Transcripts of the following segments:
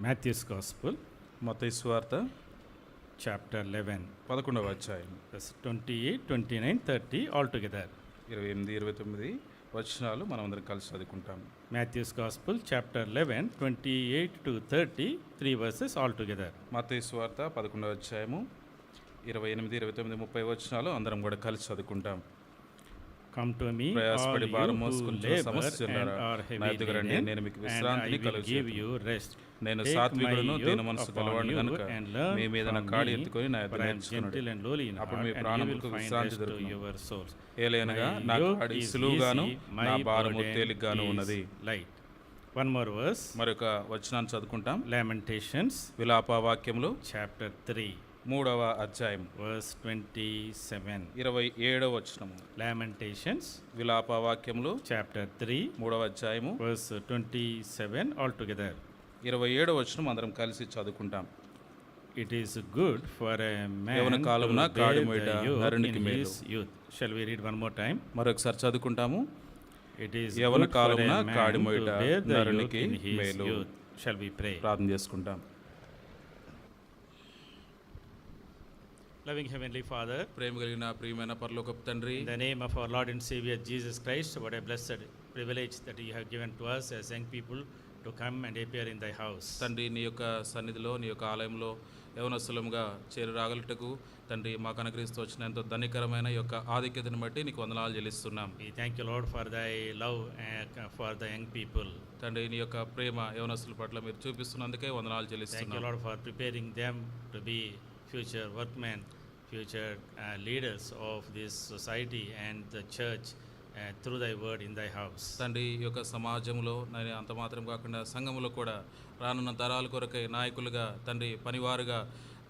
Matthew's Gospel, మత్తయి సువార్త chapter 11, 11వ అధ్యాయం verse 28, 29, 30 all together. 28, 29 వచనాలు మనం అందరం కలిసి చదువుకుంటాం. Matthew's Gospel, chapter 11, 28 to 30, 3 verses all together. మత్తయి సువార్త 11వ అధ్యాయము 28, 29, 30 వచనాలు అందరం కూడా కలిసి చదువుకుంటాం. Come to me, all ప్రయాసపడి you భారం who మోసుకొనుచున్న labor and సమస్తలారా, are నా heavy ఎదుగు రండి, laden, నేను మీకు and విశ్రాంతిని I will give కలుగజేయుదును. you rest. నేను Take సాత్వికుడును my దీన yoke మనసు upon గలవాడిని you కనుక and learn మీ మీద నా from కాడి me, ఎత్తుకొని నా for ఎదుట I am నేర్చుకున్నాడు. gentle and lowly in అప్పుడు heart, me and you will ప్రాణములకు find విశ్రాంతి rest to దొరుకును. your souls. ఏలైనగా My నా yoke కాడి is సులువుగాను easy, my నా భారము burden తేలిగ్గాను is ఉన్నది. light. One more verse, మరొక వచనాన్ని చదువుకుంటాం. Lamentations, విలాప వాక్యములు chapter 3, 3వ అధ్యాయం verse 27. 27వ వచనము. Lamentations, విలాప వాక్యములు chapter 3, 3వ అధ్యాయము verse 27 altogether. 27వ వచనం అందరం కలిసి చదువుకుంటాం. It is good for a man యవ్వన to కాలమున bear కాడి the మోయుట yoke నరునికి in మేలు. his youth. Shall we read one more time? మరొకసారి చదువుకుంటాము. It is యవ్వన good for కాలమున a man కాడి to మోయుట bear the yoke నరునికి in his మేలు. youth. Shall we pray? ప్రార్థన చేసుకుంటాం. Loving Heavenly Father, ప్రేమ కలిగిన ప్రియమైన పరలోకపు తండ్రి, in the name of our Lord and Savior Jesus Christ, what a blessed privilege that you have given to us as young people to come and appear in thy house. తండ్రి నీ యొక్క సన్నిధిలో నీ యొక్క ఆలయంలో యవనస్తులముగా చేరి రాగలుటకు తండ్రి మాకు అనుగ్రహిస్తూ వచ్చిన ఎంతో ధన్యకరమైన ఈ యొక్క ఆధిక్యతను బట్టి నీకు వందనాలు చెల్లిస్తున్నాం. We thank you, Lord, for thy love for the young people. తండ్రి నీ యొక్క ప్రేమ యవనస్తుల పట్ల మీరు చూపిస్తున్నందుకే వందనాలు Thank you, చెల్లిస్తున్నాం. Lord, for preparing them to be future workmen, future leaders of this society and the church through thy word in thy house. తండ్రి ఈ యొక్క సమాజంలో నేను అంత మాత్రం కాకుండా సంఘములో కూడా రానున్న తరాల కొరకై నాయకులుగా తండ్రి పనివారుగా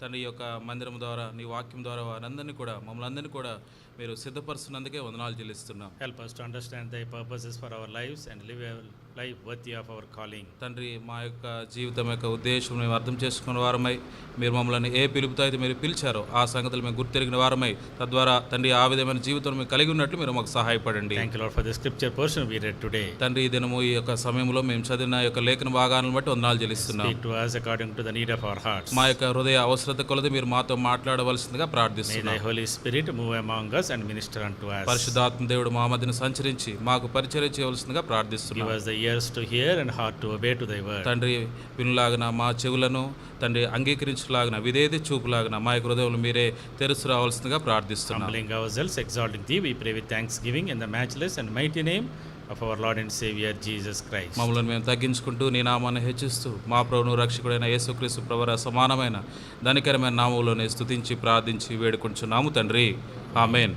తండ్రి ఈ యొక్క మందిరం ద్వారా నీ వాక్యం ద్వారా వారందరినీ కూడా మమ్మల్ని అందరినీ కూడా మీరు సిద్ధపరుస్తున్నందుకే వందనాలు చెల్లిస్తున్నాం. Help us to understand thy purposes for our lives and live a life worthy of our calling. తండ్రి మా యొక్క జీవితం యొక్క ఉద్దేశం మేము అర్థం చేసుకున్న వారమై మీరు మమ్మల్ని ఏ పిలుపుతో అయితే మీరు పిలిచారో ఆ సంగతులు మేము గుర్తెరిగిన వారమై తద్వారా తండ్రి ఆ విధమైన జీవితం మేము కలిగి ఉన్నట్లు మీరు మాకు సహాయపడండి. Thank you, Lord, for the scripture portion we read today. తండ్రి ఈ దినము ఈ యొక్క సమయంలో మేము చదివిన యొక్క లేఖన భాగాలను బట్టి వందనాలు చెల్లిస్తున్నాం. Speak to us according to the need of our hearts. మా యొక్క హృదయ అవసరత కొలది మీరు మాతో మాట్లాడవలసిందిగా May ప్రార్థిస్తున్నాం. thy Holy Spirit move among us and minister unto us. పరిశుద్ధాత్మ దేవుడు మా మధ్యన సంచరించి మాకు పరిచర్య చేయవలసిందిగా Give ప్రార్థిస్తున్నాం. us the ears to hear and heart to obey to thy word. తండ్రి వినులాగిన మా చెవులను తండ్రి అంగీకరించలాగిన విధేయత చూపులాగిన మా యొక్క హృదయంలో మీరే తెరుసు రావాల్సిందిగా ప్రార్థిస్తున్నాం. Humbling ourselves, exalting thee, we pray with thanksgiving in the matchless and mighty name of our Lord and Savior Jesus Christ. మమ్మల్ని మేము తగ్గించుకుంటూ నీ నామాన్ని హెచ్చిస్తూ మా ప్రభువును రక్షకుడైన యేసుక్రీస్తు ప్రభువుల సమానమైన ధనికరమైన నామములోనే స్తుతించి ప్రార్థించి వేడుకొంచున్నాము తండ్రి. ఆమేన్.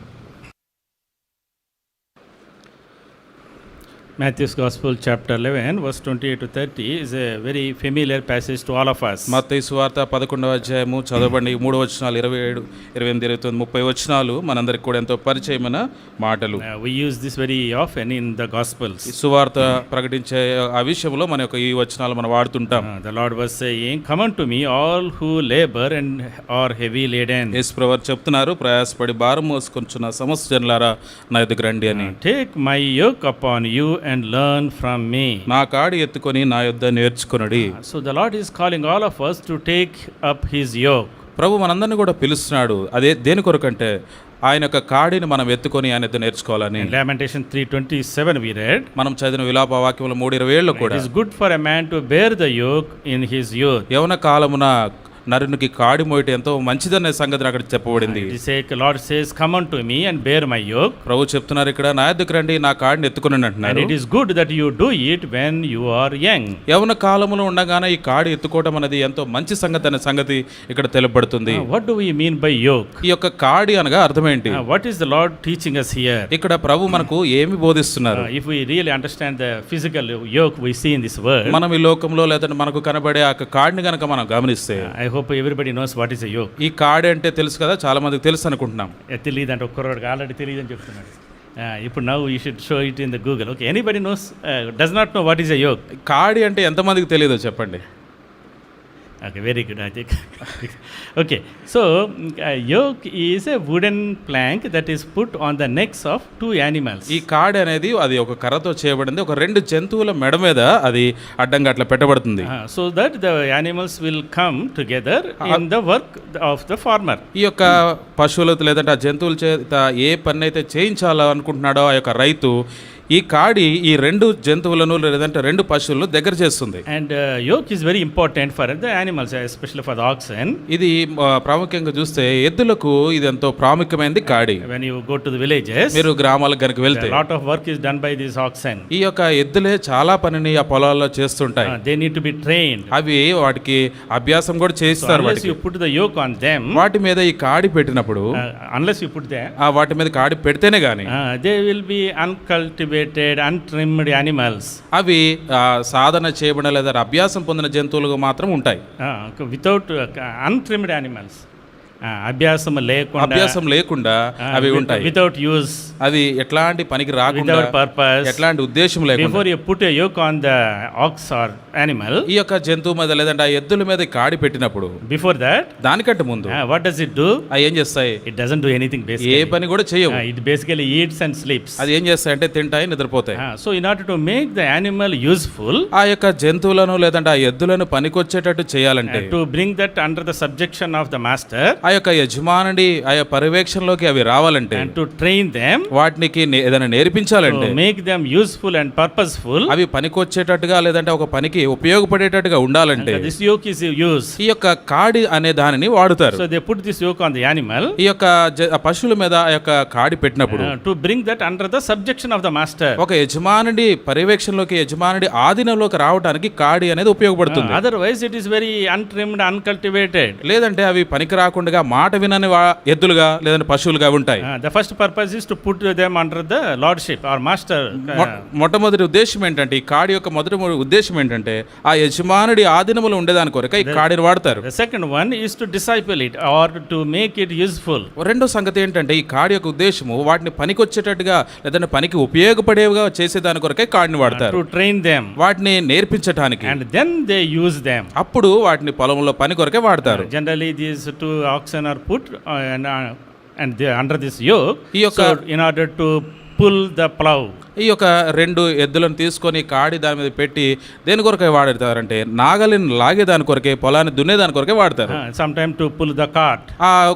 Matthew's Gospel, chapter 11, verse 28 to 30 is a very familiar passage to all of us. మత్తయి సువార్త 11వ అధ్యాయము చదవండి. 3 వచనాలు 27, 28, 29, 30 వచనాలు మనందరికి కూడా ఎంతో పరిచయమైన మాటలు. We use this very often in the Gospels. ఈ సువార్త ప్రకటించే ఆ విషయంలో మన యొక్క ఈ వచనాలు మనం వాడుతుంటాం. The Lord was saying, "Come unto me, all who labor and are heavy laden." యేసు ప్రభువు చెప్తున్నారు, ప్రయాసపడి భారం మోసుకొనుచున్న సమస్త జనులారా నా ఎదుగు రండి అని. Take my yoke upon you and learn from me. నా కాడి ఎత్తుకొని నా యొద్ద నేర్చుకొనుడి. So the Lord is calling all of us to take up his yoke. ప్రభు మనందరినీ కూడా పిలుస్తున్నాడు. అదే దేని కొరకంటే ఆయన యొక్క కాడిని మనం ఎత్తుకొని ఆయన యొద్ద నేర్చుకోవాలని. In Lamentation 3:27 we read, మనం చదివిన విలాప వాక్యములు 3:27లో కూడా it is good for a man to bear the yoke in his youth. యవన కాలమున నరునికి కాడి మోయట ఎంతో మంచిదనే సంగతి అక్కడ చెప్పబడింది. It is like Lord says, "Come unto me and bear my yoke." ప్రభు చెప్తున్నారు ఇక్కడ, నా యొద్దకు రండి నా కాడిని ఎత్తుకొని And అంటున్నారు. it is good that you do it when you are young. యవన కాలములో ఉండగానే ఈ కాడి ఎత్తుకోవడం అనేది ఎంతో మంచి సంగతి అనే సంగతి ఇక్కడ తెలుపబడుతుంది. What do we mean by yoke? ఈ యొక్క కాడి అనగా అర్థం ఏంటి? What is the Lord teaching us here? ఇక్కడ ప్రభు మనకు ఏమి బోధిస్తున్నారు? If we really understand the physical yoke we see in this world, మనం ఈ లోకంలో లేదా మనకు కనబడే ఆ కాడిని గనక మనం గమనిస్తే, I hope everybody knows what is a yoke. ఈ కాడి అంటే తెలుసు కదా, చాలా మందికి తెలుసు అనుకుంటున్నాం. తెలియదంటే ఒక్కరోడికి ఆల్రెడీ తెలియదని చెప్తున్నాడు. ఇప్పుడు now you should show it in the Google. Okay, anybody knows does not know what is a yoke? కాడి అంటే ఎంతమందికి తెలియదో చెప్పండి. Okay, very good. I think. Okay, so yoke is a wooden plank that is put on the necks of two animals. ఈ కాడి అనేది అది ఒక కర్రతో చేయబడింది, ఒక రెండు జంతువుల మెడ మీద అది అడ్డంగా అట్లా పెట్టబడుతుంది. So that the animals will come together in the work of the farmer. ఈ యొక్క పశువులతో లేదంటే ఆ జంతువుల చేత ఏ పని అయితే చేయించాలో అనుకుంటున్నాడో ఆ యొక్క రైతు ఈ కాడి ఈ రెండు జంతువులను లేదంటే రెండు పశువులను దగ్గర చేస్తుంది. And yoke is very important for the animals, especially for the oxen. ఇది ప్రాముఖ్యంగా చూస్తే ఎద్దులకు ఇది ఎంతో ప్రాముఖ్యమైనది కాడి. When you go to the villages, మీరు గ్రామాలకు కనుక వెళ్తే a lot of work is done by these oxen. ఈ యొక్క ఎద్దులే చాలా పనిని ఆ పొలాల్లో చేస్తుంటాయి. They need to be trained. అవి వాటికి అభ్యాసం కూడా చేస్తారు. Unless you put the yoke on them, వాటి మీద ఈ కాడి పెట్టినప్పుడు unless you put them, ఆ వాటి మీద కాడి పెడితేనే గాని they will be uncultivated, untrimmed animals. అవి సాధన చేయబడిన లేదా అభ్యాసం పొందిన జంతువులుగా మాత్రం ఉంటాయి. Without untrimmed animals, అభ్యాసం లేకుండా అవి ఉంటాయి. వితౌట్ యూజ్, అది ఎట్లాంటి పనికి రాకుండా, వితౌట్ పర్పస్, ఎట్లాంటి ఉద్దేశం లేకుండా. Before you put a yoke on the ox or animal, ఈ యొక్క జంతువు మీద లేదంటే ఆ ఎద్దుల మీద కాడి పెట్టినప్పుడు బిఫోర్ దట్, దానికంటే ముందు వాట్ డస్ ఇట్ డు? అవి ఏం చేస్తాయి? It doesn't do anything basically. ఏ పని కూడా చేయవు. It basically eats and sleeps. అది ఏం చేస్తాయి అంటే తింటాయి, నిద్రపోతాయి. So in order to make the animal useful, ఆ యొక్క జంతువులను లేదంటే ఆ ఎద్దులను పనికొచ్చేటట్టు చేయాలంటే, to bring that under the subjection of the master, ఆ యొక్క యజమానుడి ఆయా పర్యవేక్షణలోకి అవి రావాలంటే, అండ్ టు ట్రైన్ దెం, వాటికి ఏదైనా నేర్పించాలంటే, make them useful and purposeful, అవి పనికొచ్చేటట్టుగా లేదంటే ఒక పనికి ఉపయోగపడేటట్టుగా ఉండాలంటే దిస్ యోక్ ఇస్ యూజ్, ఈ యొక్క కాడి అనే దానిని వాడుతారు. So they put this yoke on the animal, ఈ యొక్క పశువుల మీద ఆ యొక్క కాడి పెట్టినప్పుడు to bring that under the subjection of the master, ఒక యజమానుడి పర్యవేక్షణలోకి, యజమానుడి ఆధీనంలోకి రావడానికి కాడి అనేది ఉపయోగపడుతుంది. Otherwise it is very untrimmed, uncultivated, లేదంటే అవి పనికి రాకుండా మాట వినని ఎద్దులుగా లేదంటే పశువులుగా ఉంటాయి. The first purpose is to put them under the lordship or master. మొట్టమొదటి ఉద్దేశం ఏంటంటే, ఈ కాడి యొక్క మొదటి ఉద్దేశం ఏంటంటే ఆ యజమానుడి ఆధీనంలో ఉండేదాని కొరకు ఈ కాడిని వాడతారు. The second one is to disciple it or to make it useful. రెండో సంగతి ఏంటంటే, ఈ కాడి యొక్క ఉద్దేశము వాటిని పనికొచ్చేటట్టుగా లేదంటే పనికి ఉపయోగపడేవిగా చేసేదాని కొరకే కాడిని వాడతారు. టు ట్రైన్ దెం, వాటిని నేర్పించడానికి. And then they use them, అప్పుడు వాటిని పొలంలో పని కొరకే వాడతారు. Generally these two oxen are put and they under this yoke, so in order to pull the plow. ఈ యొక్క రెండు ఎద్దులను తీసుకొని కాడి దాని మీద పెట్టి దేని కొరకే వాడతారంటే, నాగలిని లాగేదాని కొరకే, పొలాన్ని దున్నేదాని కొరకే వాడతారు. Some time to pull the cart,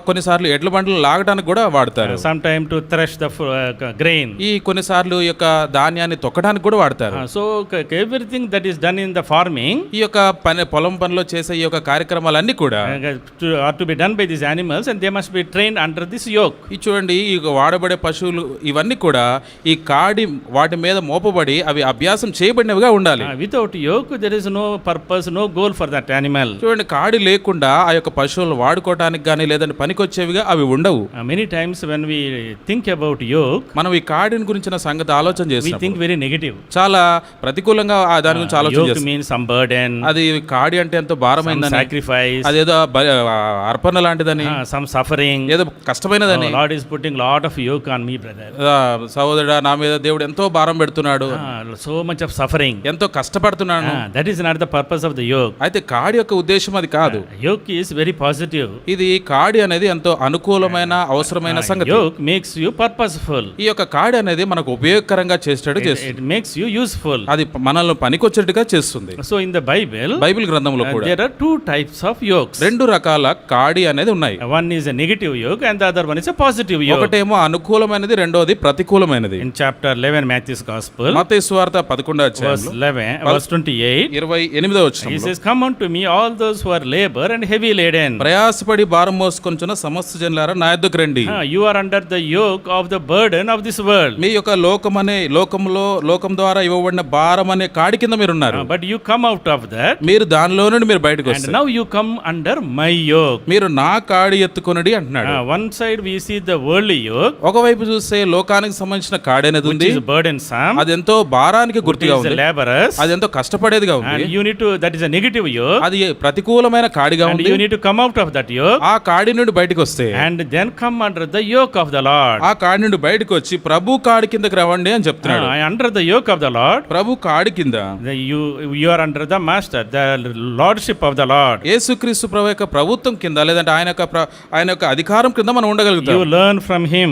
కొన్నిసార్లు ఎడ్ల బండ్లు లాగడానికి కూడా వాడతారు. Some time to thresh the grain, ఈ కొన్నిసార్లు ఈ యొక్క ధాన్యాన్ని తొక్కడానికి కూడా వాడతారు. So everything that is done in the farming, ఈ యొక్క పొలం పనిలో చేసే ఈ యొక్క కార్యక్రమాలన్నీ కూడా are to be done by these animals and they must be trained under this yoke. ఈ చూడండి, ఈ వాడబడే పశువులు ఇవన్నీ కూడా ఈ కాడి వాటి మీద మోపబడి అవి అభ్యాసం చేయబడినవిగా ఉండాలి. Without yoke there is no purpose, no goal for that animal. చూడండి, కాడి లేకుండా ఆ యొక్క పశువులను వాడుకోవడానికి కానీ లేదంటే పనికొచ్చేవిగా అవి ఉండవు. Many times when we think about yoke, మనం ఈ కాడిని గురించిన సంగతి ఆలోచన చేస్తాం, వి థింక్ వెరీ నెగటివ్, చాలా ప్రతికూలంగా దాని గురించి ఆలోచన చేస్తాం. యోక్ మీన్స్ సమ్ బర్డెన్, అది కాడి అంటే ఎంతో భారమైనదని, సాక్రిఫైస్, అదేదో అర్పణ లాంటిదని, సమ్ సఫరింగ్, ఏదో కష్టమైనదని. Lord is putting lot of yoke on me brother, సహోదరుడా నా మీద దేవుడు ఎంతో భారం పెడుతున్నాడు, సో మచ్ ఆఫ్ సఫరింగ్, ఎంతో కష్టపడుతున్నాను. That is not the purpose of the yoke. అయితే కాడి యొక్క ఉద్దేశం అది కాదు. Yoke is very positive. ఇది కాడి అనేది ఎంతో అనుకూలమైన అవసరమైన సంగతి. Yoke makes you purposeful. ఈ యొక్క కాడి అనేది మనకు ఉపయోగకరంగా చేసేటట్టు చేస్తుంది. It makes you useful. అది మనల్ని పనికొచ్చేట్టుగా చేస్తుంది. సో ఇన్ ద బైబిల్ గ్రంథంలో కూడా there are two types of yokes. రెండు రకాల కాడి అనేది ఉన్నాయి. One is a negative yoke and the other one is a positive yoke. ఒకటేమో అనుకూలమైనది, రెండోది ప్రతికూలమైనది. ఇన్ చాప్టర్ 11 Matthew's Gospel, మత్తయి సువార్త 11వ అధ్యాయం verse 11 verse 28, 28వ వచనం, he says, come unto me all those who are labor and heavy laden, ప్రయాసపడి భారం మోసుకొనుచున్న సమస్త జనులారా నా యొద్దకు రండి. You are under the yoke of the burden of this world. మీ యొక్క లోకం ద్వారా ఇవ్వబడిన భారం అనే కాడి కింద మీరు ఉన్నారు. But you come out of that, మీరు దానిలో నుండి మీరు బయటకు and వస్తారు. now you come under my yoke. మీరు నా కాడి ఎత్తుకొనుడి అంటున్నాడు. One side we see the worldly yoke, ఒకవైపు చూస్తే లోకానికి సంబంధించిన సంబంధించిన కాడి అనేది which ఉంది, is burdensome, అది ఎంతో భారానికి which గుర్తుగా is ఉంది, laborious, అది ఎంతో కష్టపడేదిగా ఉంది, and you need to, that is a negative yoke, అది ప్రతికూలమైన కాడిగా and ఉంది. you need to come out of that yoke ఆ కాడి నుండి బయటకు వస్తే and then come under the yoke of the Lord. ఆ కాడి నుండి బయటకు వచ్చి ప్రభు కాడి కిందకి రావండి అని చెప్తున్నాడు. Under the yoke of the Lord, ప్రభు కాడి కింద you are under the master, the lordship of the Lord. యేసుక్రీస్తు ప్రభు యొక్క ప్రభుత్వం కింద లేదంటే ఆయన యొక్క అధికారం కింద మనం ఉండగలుగుతాం. You learn from him.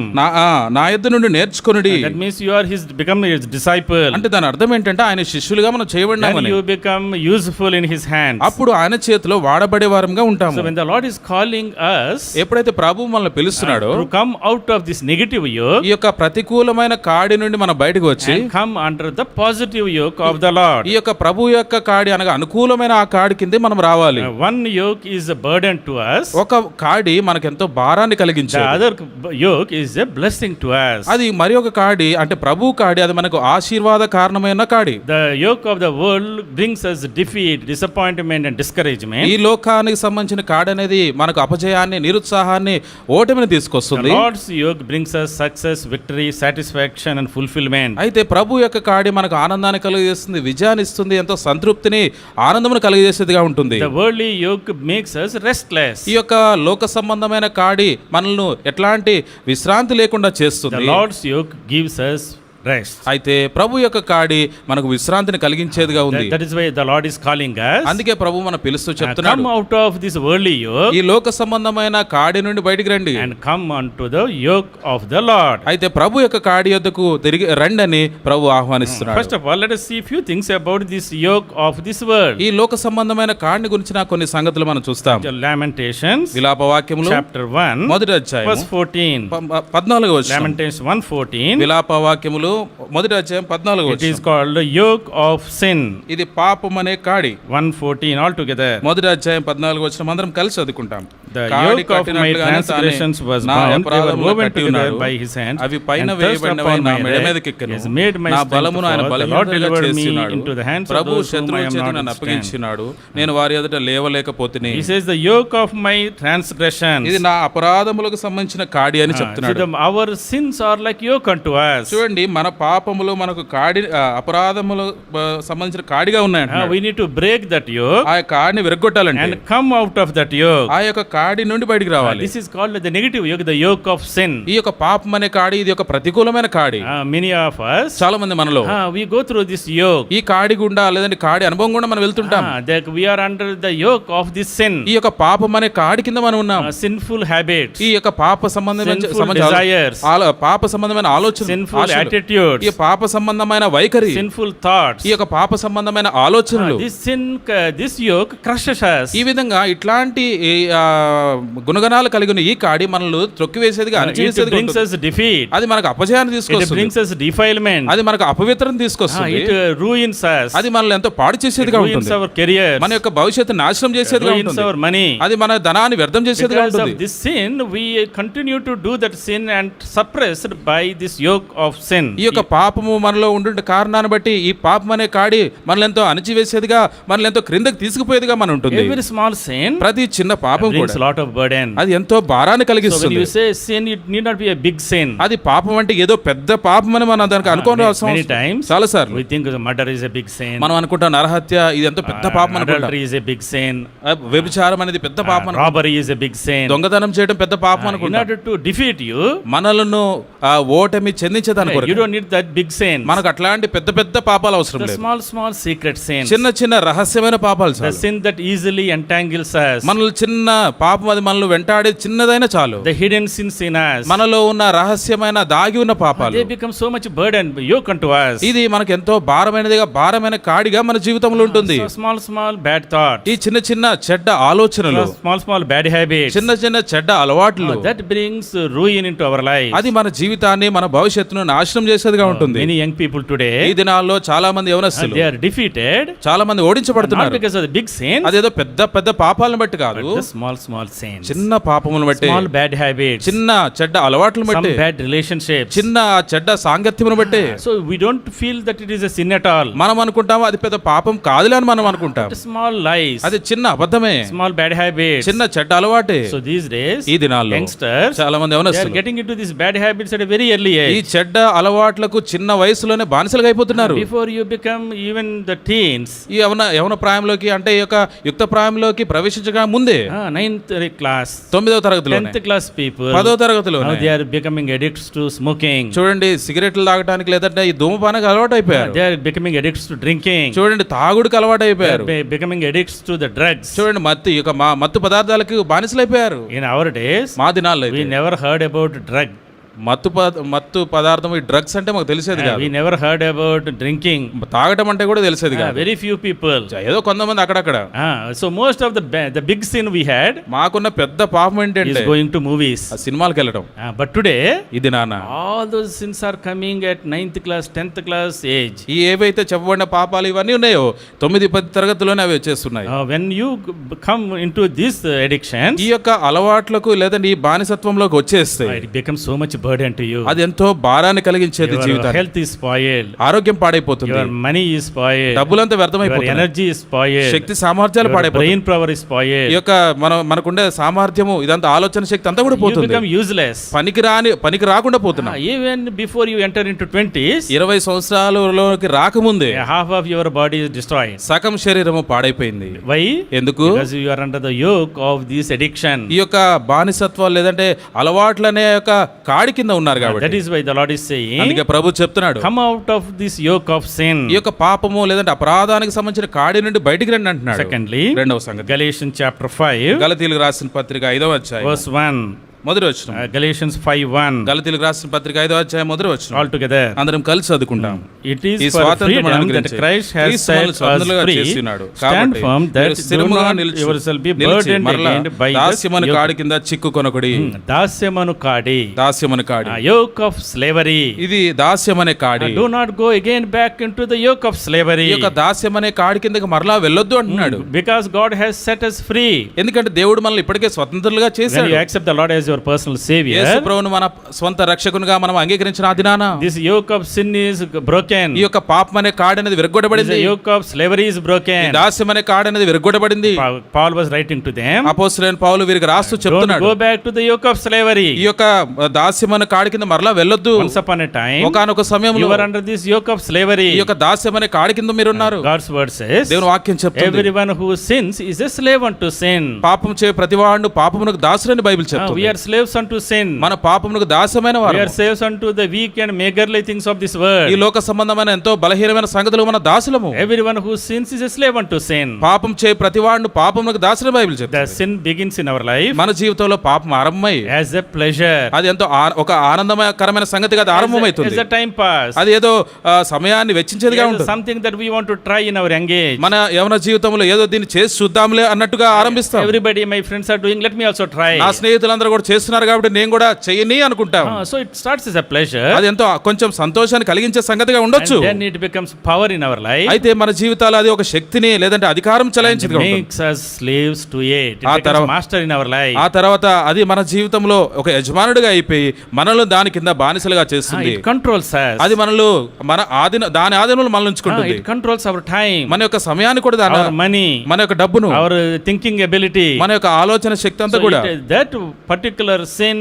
నా యొద్ద నుండి నేర్చుకొనుడి. That means you are become his disciple. అంటే దాని అర్థం ఏంటంటే ఆయన శిష్యులుగా మనం Then చేయబడినామని. you become useful in his hands. అప్పుడు ఆయన చేతిలో వాడబడే వారంగా ఉంటాము. So when the Lord is calling us ఎప్పుడైతే ప్రభు మనల్ని పిలుస్తున్నాడో to come out of this negative yoke ఈ యొక్క ప్రతికూలమైన కాడి నుండి మనం బయటకు వచ్చి and come under the positive yoke of the Lord. ఈ యొక్క ప్రభు యొక్క కాడి అనగా అనుకూలమైన ఆ కాడి కింద మనం రావాలి. One yoke is a burden to us. ఒక కాడి మనకెంతో భారాన్ని The కలిగించేది. other yoke is a blessing to us. అది మరి ఒక కాడి అంటే ప్రభు కాడి, అది మనకు ఆశీర్వాద కారణమైన కాడి. The yoke of the world brings us defeat, disappointment and discouragement. ఈ లోకానికి సంబంధించిన కాడి అనేది మనకు అపజయాన్ని, నిరుత్సాహాన్ని, ఓటమిని The తీసుకొస్తుంది. Lord's yoke brings us success, victory, satisfaction and fulfillment. అయితే ప్రభు యొక్క కాడి మనకు ఆనందాన్ని కలుగజేస్తుంది, విజయాన్ని ఇస్తుంది, ఎంతో సంతృప్తిని, ఆనందమును కలుగజేసేదిగా ఉంటుంది. The worldly yoke makes us restless. ఈ యొక్క లోక సంబంధమైన కాడి మనల్ని ఎట్లాంటి విశ్రాంతి లేకుండా The చేస్తుంది. Lord's yoke gives us rest. అయితే ప్రభు యొక్క కాడి మనకు విశ్రాంతిని కలిగించేదిగా ఉంది. That is why the Lord is calling us. అందుకే ప్రభు మన పిలుస్తూ చెప్తున్నాడు, Come out of this worldly yoke ఈ లోక సంబంధమైన కాడి నుండి బయటికి రండి, and come unto the yoke of the Lord. అయితే ప్రభు యొక్క కాడి యొద్దకు తిరిగి రండని ప్రభు ఆహ్వానిస్తున్నాడు. First of all, let us see few things about this yoke of this world. ఈ లోక సంబంధమైన కాడిని గురించిన కొన్ని సంగతులు మనం చూస్తాం. Lamentations విలాప వాక్యములు chapter 1 మొదటి అధ్యాయం verse 14. 14వ వచనం. Lamentations 1:14. విలాప వాక్యములు మొదటి అధ్యాయం 14వ It is వచనం. called the yoke of sin. ఇది పాపం అనే కాడి. 1:14 altogether. మొదటి అధ్యాయం 14వ వచనం అందరం కలిసి చదువుకుంటాం. The కాడి yoke of my కట్టినట్లుగానే transgressions was నా bound, they were అపరాధములను woven కట్టి together ఉన్నారు. by his hands, అవి పైన and thrust వేయబడినవై upon నా my మెడ neck. మీదకెక్కెను. He has made my నా strength బలమును ఆయన fall. The Lord బలహీనతగా delivered me చేసినాడు. into the hands of Prabhu those whom I శత్రువుల am చేతికి not నన్ను withstand. అప్పగించినాడు, నేను వారి ఎదుట లేవలేకపోతిని. He says the yoke of my transgressions. ఇది నా అపరాధములకు సంబంధించిన కాడి అని See, చెప్తున్నాడు. our sins are like yoke unto us. చూడండి, మన పాపములు మనకు కాడి అపరాధములు సంబంధించిన కాడిగా ఉన్నాయంట. We need to break that yoke ఆ కాడిని విరగొట్టాలంటే and come out of that yoke. ఆ యొక్క కాడి నుండి బయటికి రావాలి. This is called the negative yoke, the yoke of sin. ఈ యొక్క పాపం అనే కాడి ఇది ఒక ప్రతికూలమైన కాడి. Many of us, చాలా మంది మనలో we go through this yoke. ఈ కాడి గుండా లేదంటే కాడి అనుభవం గుండా మనం వెళ్తుంటాం. That we are under the yoke of this sin. ఈ యొక్క పాపం అనే కాడి కింద మనం ఉన్నాం. Sinful habits, ఈ యొక్క పాప సంబంధమైన sinful desires, పాప సంబంధమైన ఆలోచన, sinful attitudes, ఈ పాప సంబంధమైన వైఖరి, sinful thoughts. ఈ యొక్క పాప సంబంధమైన ఆలోచనలు, This yoke crushes us. ఈ విధంగా ఇట్లాంటి గుణగణాలు కలిగిన ఈ కాడి మనల్ని త్రొక్కివేసేదిగా It అణచివేసేదిగా brings ఉంటుంది. us defeat. అది మనకు అపజయాన్ని It తీసుకొస్తుంది. brings us defilement. అది మనకు అపవిత్రను తీసుకొస్తుంది. It ruins us. అది మనల్ని ఎంతో పాడు It చేసేదిగా ruins ఉంటుంది. our careers. మన యొక్క భవిష్యత్తు నాశనం చేసేదిగా Ruins ఉంటుంది. our money. అది మన ధనాన్ని వ్యర్థం చేసేదిగా Because of ఉంటుంది. this sin, we continue to do that sin and suppressed by this yoke of sin. ఈ యొక్క పాపము మనలో ఉండే కారణాన్ని బట్టి ఈ పాపం అనే కాడి మనల్ని ఎంతో అణచివేసేదిగా, మనల్ని ఎంతో క్రిందకి తీసుకుపోయేదిగా మన ఉంటుంది. Every small sin ప్రతి చిన్న పాపం brings కూడా a lot of burden. అది ఎంతో భారాన్ని So when కలిగిస్తుంది. you say sin, it need not be a big sin. అది పాపం అంటే ఏదో పెద్ద పాపం అని మనం దానికి అనుకోవాల్సిన Many times చాలా సార్లు we think murder is a big sin. మనం అనుకుంటాం నరహత్య ఇది ఎంతో పెద్ద పాపం అనుకుంటాం. Adultery is a big sin. వ్యభిచారం అనేది పెద్ద పాపం అనుకుంటాం. Robbery is a big sin. దొంగతనం చేయడం పెద్ద పాపం In అనుకుంటాం. order to defeat you, మనలను ఓటమి చెందించేదాని you కొరకు don't need that big sin. మనకు అట్లాంటి పెద్ద పెద్ద పాపాలు అవసరం The లేదు. small secret sins. చిన్న చిన్న రహస్యమైన పాపాలు The చాలు. sin that easily entangles us. మనల్ని చిన్న పాపం అది మనల్ని వెంటాడే చిన్నదైనా చాలు. The hidden sins in us. మనలో ఉన్న రహస్యమైన దాగి ఉన్న పాపాలు They become so much burden, yoke unto us. ఇది మనకు ఎంతో భారమైన కాడిగా మన జీవితంలో ఉంటుంది. So small bad thoughts. ఈ చిన్న చిన్న చెడ్డ ఆలోచనలు, Small bad habits. చిన్న చిన్న చెడ్డ అలవాట్లు, That brings ruin into our life. అది మన జీవితాన్ని మన భవిష్యత్తును నాశనం చేసేదిగా ఉంటుంది. Many young people today, ఈ దినాల్లో చాలా మంది యవనస్తులు they are defeated చాలా మంది not ఓడించబడుతున్నారు. because of the big sins, అదేదో పెద్ద పెద్ద పాపాలను బట్టి కాదు, but the small small sins, చిన్న పాపములను బట్టి, small bad habits, చిన్న చెడ్డ అలవాట్లను some బట్టి, bad relationships. చిన్న చెడ్డ సాంగత్యమును బట్టి So we don't feel that it is a sin at all. మనం అనుకుంటాము అది పెద్ద పాపం కాదులే అని మనం అనుకుంటాం. Small lies, అది చిన్న అబద్ధమే, small bad habits. చిన్న చెడ్డ అలవాటే. So these days, ఈ దినాల్లో youngsters, చాలా మంది they are యవనస్తులు getting into these bad habits at a very early ఈ age. చెడ్డ అలవాట్లకు చిన్న వయసులోనే బానిసలుగా అయిపోతున్నారు. Before you become even the teens, ఈ యవన ప్రాయంలోకి అంటే ఈ యొక్క యుక్త ప్రాయంలోకి ప్రవేశించగా ముందే 9th class, 9వ తరగతిలో 10th class people, 10వ తరగతిలో now they are becoming addicts to smoking. చూడండి సిగరెట్లు తాగడానికి లేదంటే ఈ ధూమపానానికి అలవాటు అయిపోయారు. They are becoming addicts to drinking. చూడండి తాగుడుకి అలవాటు అయిపోయారు. Becoming addicts to the drugs. చూడండి మత్తు పదార్థాలకు బానిసలైపోయారు. In our days, మా దినాల్లో we never heard about drug. మత్తు పదార్థం ఈ డ్రగ్స్ అంటే మాకు తెలిసేది కాదు. We never heard about drinking. తాగటం అంటే కూడా తెలిసేది కాదు. Very few people. ఏదో కొంతమంది అక్కడక్కడ. So most of the big sin we had మాకున్న పెద్ద పాపం ఏంటంటే is going to movies. సినిమాలకు వెళ్ళడం. But today, ఇది నాన్న all those sins are coming at 9th class, 10th class age. ఈ ఏవైతే చెప్పబడిన పాపాలు ఇవన్నీ ఉన్నాయో 9-10 తరగతిలోనే అవి వచ్చేస్తున్నాయి. When you come into this addiction, ఈ యొక్క అలవాట్లకు లేదంటే ఈ బానిసత్వంలోకి వచ్చేస్తే it becomes so much burden to you. అది ఎంతో భారాన్ని కలిగించేది Your జీవితానికి. health is spoiled. ఆరోగ్యం పాడైపోతుంది. Your money is spoiled. డబ్బులంతా Your వ్యర్థమైపోతుంది. energy is spoiled. శక్తి సామర్థ్యాలు Your పాడైపోతాయి. brain power is ఈ spoiled. యొక్క మనకుండే సామర్థ్యము ఇదంతా ఆలోచన శక్తి అంతా కూడా You పోతుంది. become useless. పనికి రాకుండా పోతున్నా. Even before you enter into 20s, 20 సంవత్సరాలలోకి రాకముందే half of your body is destroyed. సగం శరీరము పాడైపోయింది. Why? ఎందుకు? Because you are under the yoke of this addiction. ఈ యొక్క బానిసత్వం లేదంటే అలవాట్లనే యొక్క కాడి కింద ఉన్నారు కాబట్టి. That is why the Lord is saying, అందుకే ప్రభు చెప్తున్నాడు, come out of this yoke of sin. ఈ యొక్క పాపము లేదంటే అపరాధానికి సంబంధించిన కాడి నుండి బయటికి రండి అంటున్నాడు. Secondly, రెండవ సంగతి Galatians chapter 5, గలతీయులకు రాసిన పత్రిక 5వ అధ్యాయం verse 1. మొదటి వచనం. Galatians 5:1. గలతీయులకు రాసిన పత్రిక 5వ అధ్యాయం మొదటి వచనం. All together. అందరం కలిసి చదువుకుంటాం. It is ఈ for స్వాతంత్ర్యం freedom that అనుగ్రహించి Christ has క్రీస్తు set మనల్ని us స్వతంత్రులుగా free. చేస్తున్నాడు. Stand కాబట్టి firm that మీరు do స్థిరముగా not yourself be burdened మరలా again by the దాస్యమను yoke. కాడి కింద చిక్కుకొనకుడి. దాస్యమను కాడి. దాస్యమను కాడి. Yoke of slavery. ఇది దాస్యమనే కాడి. Do not go again back into the yoke of slavery. ఈ యొక్క దాస్యమనే కాడి కిందకి మరలా వెళ్ళొద్దు అంటున్నాడు. Because God has set us free. ఎందుకంటే దేవుడు మనల్ని ఇప్పటికే స్వతంత్రులుగా When చేశాడు. you accept the Lord as your personal savior, యేసు ప్రభువును మన స్వంత రక్షకునిగా మనం అంగీకరించిన ఆ దినాన this yoke of sin is broken. ఈ యొక్క పాపం అనే కాడి అనేది This విరగొట్టబడింది. yoke of slavery is ఈ broken. దాస్యం అనే కాడి అనేది విరగొట్టబడింది. Paul was writing to them, అపోస్తలుడైన పౌలు వీరికి రాస్తూ don't చెప్తున్నాడు, go back to the yoke of slavery. ఈ యొక్క దాస్యం అనే కాడి కింద మరలా వెళ్ళొద్దు. Once upon a time, ఒకానొక సమయంలో you were under this yoke of slavery. ఈ యొక్క దాస్యం అనే కాడి కింద మీరు ఉన్నారు. God's word says, దేవుని వాక్యం చెప్తుంది, everyone who sins is a slave unto sin. పాపం చే ప్రతివాడు పాపమునకు దాసుడని బైబిల్ We చెప్తుంది. are slaves unto sin. మన పాపమునకు దాసమైన We వారు. are slaves unto the weak and meagerly things of this world. ఈ లోక సంబంధమైన ఎంతో బలహీనమైన సంగతులు మన దాసులము. Everyone who sins is a slave unto sin. పాపం చే ప్రతివాడు పాపమునకు దాసుడని బైబిల్ The చెప్తుంది. sin begins in our life మన జీవితంలో పాపం ఆరంభమై as a pleasure, అది ఎంతో ఒక ఆనందకరమైన సంగతిగా అది as ఆరంభమవుతుంది. a time pass, అది ఏదో సమయాన్ని వెచ్చించేదిగా as ఉంటుంది. something that we want to try in our young age. మన యవన జీవితంలో ఏదో దీన్ని చేసి చూద్దాంలే అన్నట్టుగా ఆరంభిస్తాం. Everybody, my friends are doing, let me also try. నా స్నేహితులందరూ కూడా చేస్తున్నారు కాబట్టి నేను కూడా చేయని అనుకుంటాం. So it starts as a pleasure, అది ఎంతో కొంచెం సంతోషాన్ని కలిగించే సంగతిగా and ఉండొచ్చు. then it becomes power in our life. అయితే మన జీవితాలు అది ఒక శక్తిని లేదంటే అధికారం It చలాయించేదిగా ఉంటుంది. makes us slaves to it. It ఆ becomes తర్వాత- master in our life. ఆ తర్వాత అది మన జీవితంలో ఒక యజమానుడిగా అయిపోయి మనల్ని దాని కింద బానిసలుగా చేస్తుంది. It controls us. అది మనలో దాని ఆధీనంలో మనల్ని ఉంచుకుంటుంది. It controls our time, మన యొక్క సమయాన్ని కూడా దాని our money, మన యొక్క డబ్బును, our thinking ability. మన యొక్క ఆలోచన శక్తి అంతా So కూడా that particular sin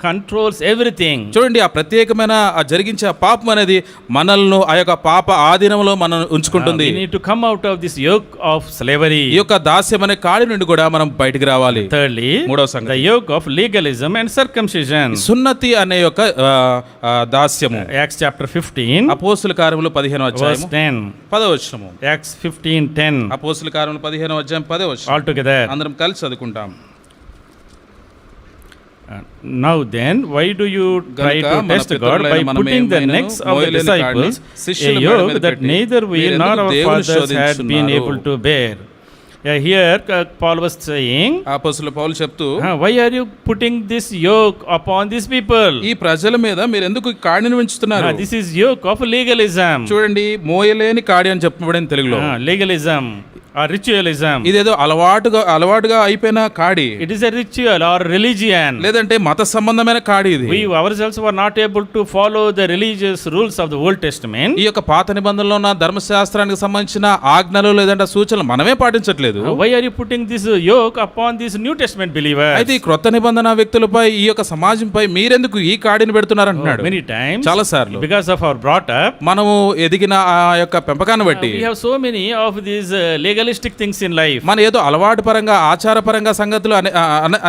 controls everything. చూడండి. ఆ ప్రత్యేకమైన ఆ జరిగించే ఆ పాపం అనేది మనల్ని ఆ యొక్క పాప ఆధీనంలో మనం ఉంచుకుంటుంది. We need to come out of this yoke of slavery. ఈ యొక్క దాస్యం అనే కాడి నుండి కూడా మనం బయటికి రావాలి. Thirdly, మూడవ సంగతి, the yoke of legalism and circumcision. సున్నతి అనే యొక్క దాస్యము. Acts chapter 15, అపోస్తుల కార్యములు 15వ verse అధ్యాయము 10. 10వ వచనము. Acts 15:10. అపోస్తుల కార్యములు 15వ అధ్యాయం 10వ వచనం. All together. అందరం కలిసి చదువుకుంటాం. Now then, why do you try గనుక to మన test God పితరులైన by మనము putting the ఏమైనను necks of the మోయలేని disciples కాడిని శిష్యుల a మెడ yoke మీద that పెట్టి neither we మీరెందుకు nor our దేవుని fathers had been శోధించుచున్నారు? able to bear? Here Paul was saying, అపోస్తుల పౌలు చెప్తూ, why are you putting this yoke upon these people? ఈ ప్రజల మీద మీరు ఎందుకు ఈ కాడిని ఉంచుతున్నారు? This is yoke of legalism. చూడండి, మోయలేని కాడి అని చెప్పబడింది తెలుగులో. Legalism. or ritualism. ఇదేదో అలవాటుగా అయిపోయిన కాడి, It is a ritual or religion. లేదంటే మత సంబంధమైన కాడి ఇది. We ourselves were not able to follow the religious rules of the Old Testament. ఈ యొక్క పాత నిబంధనలో ఉన్న ధర్మశాస్త్రానికి సంబంధించిన ఆజ్ఞలు లేదంటే సూచనలు మనమే పాటించట్లేదు. Why are you putting this yoke upon these New Testament believers? అయితే ఈ క్రొత్త నిబంధన వ్యక్తులపై ఈ యొక్క సమాజంపై మీరెందుకు ఈ కాడిని పెడుతున్నారు అంటున్నాడు. Many times, చాలా సార్లు because of our brought up, మనము ఎదిగిన ఆ యొక్క పెంపకాన్ని బట్టి we have so many of these legalistic things in life. మన ఏదో అలవాటు పరంగా ఆచారపరంగా సంగతులు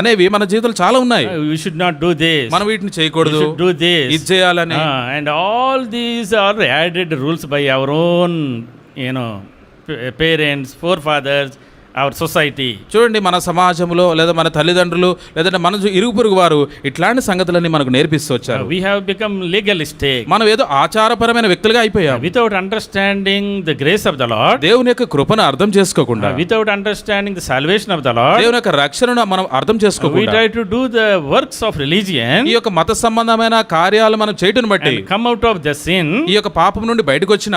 అనేవి మన జీవితంలో చాలా ఉన్నాయి. We should not do this. మనం వీటిని We చేయకూడదు, should do this. ఇది చేయాలని. And all these are added rules by our own, parents, forefathers, our society. చూడండి, మన సమాజంలో లేదా మన తల్లిదండ్రులు లేదంటే మన ఇరుగు పొరుగు వారు ఇట్లాంటి సంగతులన్నీ మనకు నేర్పిస్తూ వచ్చారు. We have become legalistic మనం ఏదో ఆచారపరమైన వ్యక్తులుగా అయిపోయాం. without understanding the grace of the Lord, దేవుని యొక్క కృపను అర్థం చేసుకోకుండా, without understanding the salvation of the Lord. దేవుని యొక్క రక్షణను మనం అర్థం We చేసుకోకుండా, try to do the works of religion ఈ యొక్క మత సంబంధమైన కార్యాలు మనం చేయటం బట్టి and come out of the sin. ఈ యొక్క పాపం నుండి బయటకు వచ్చిన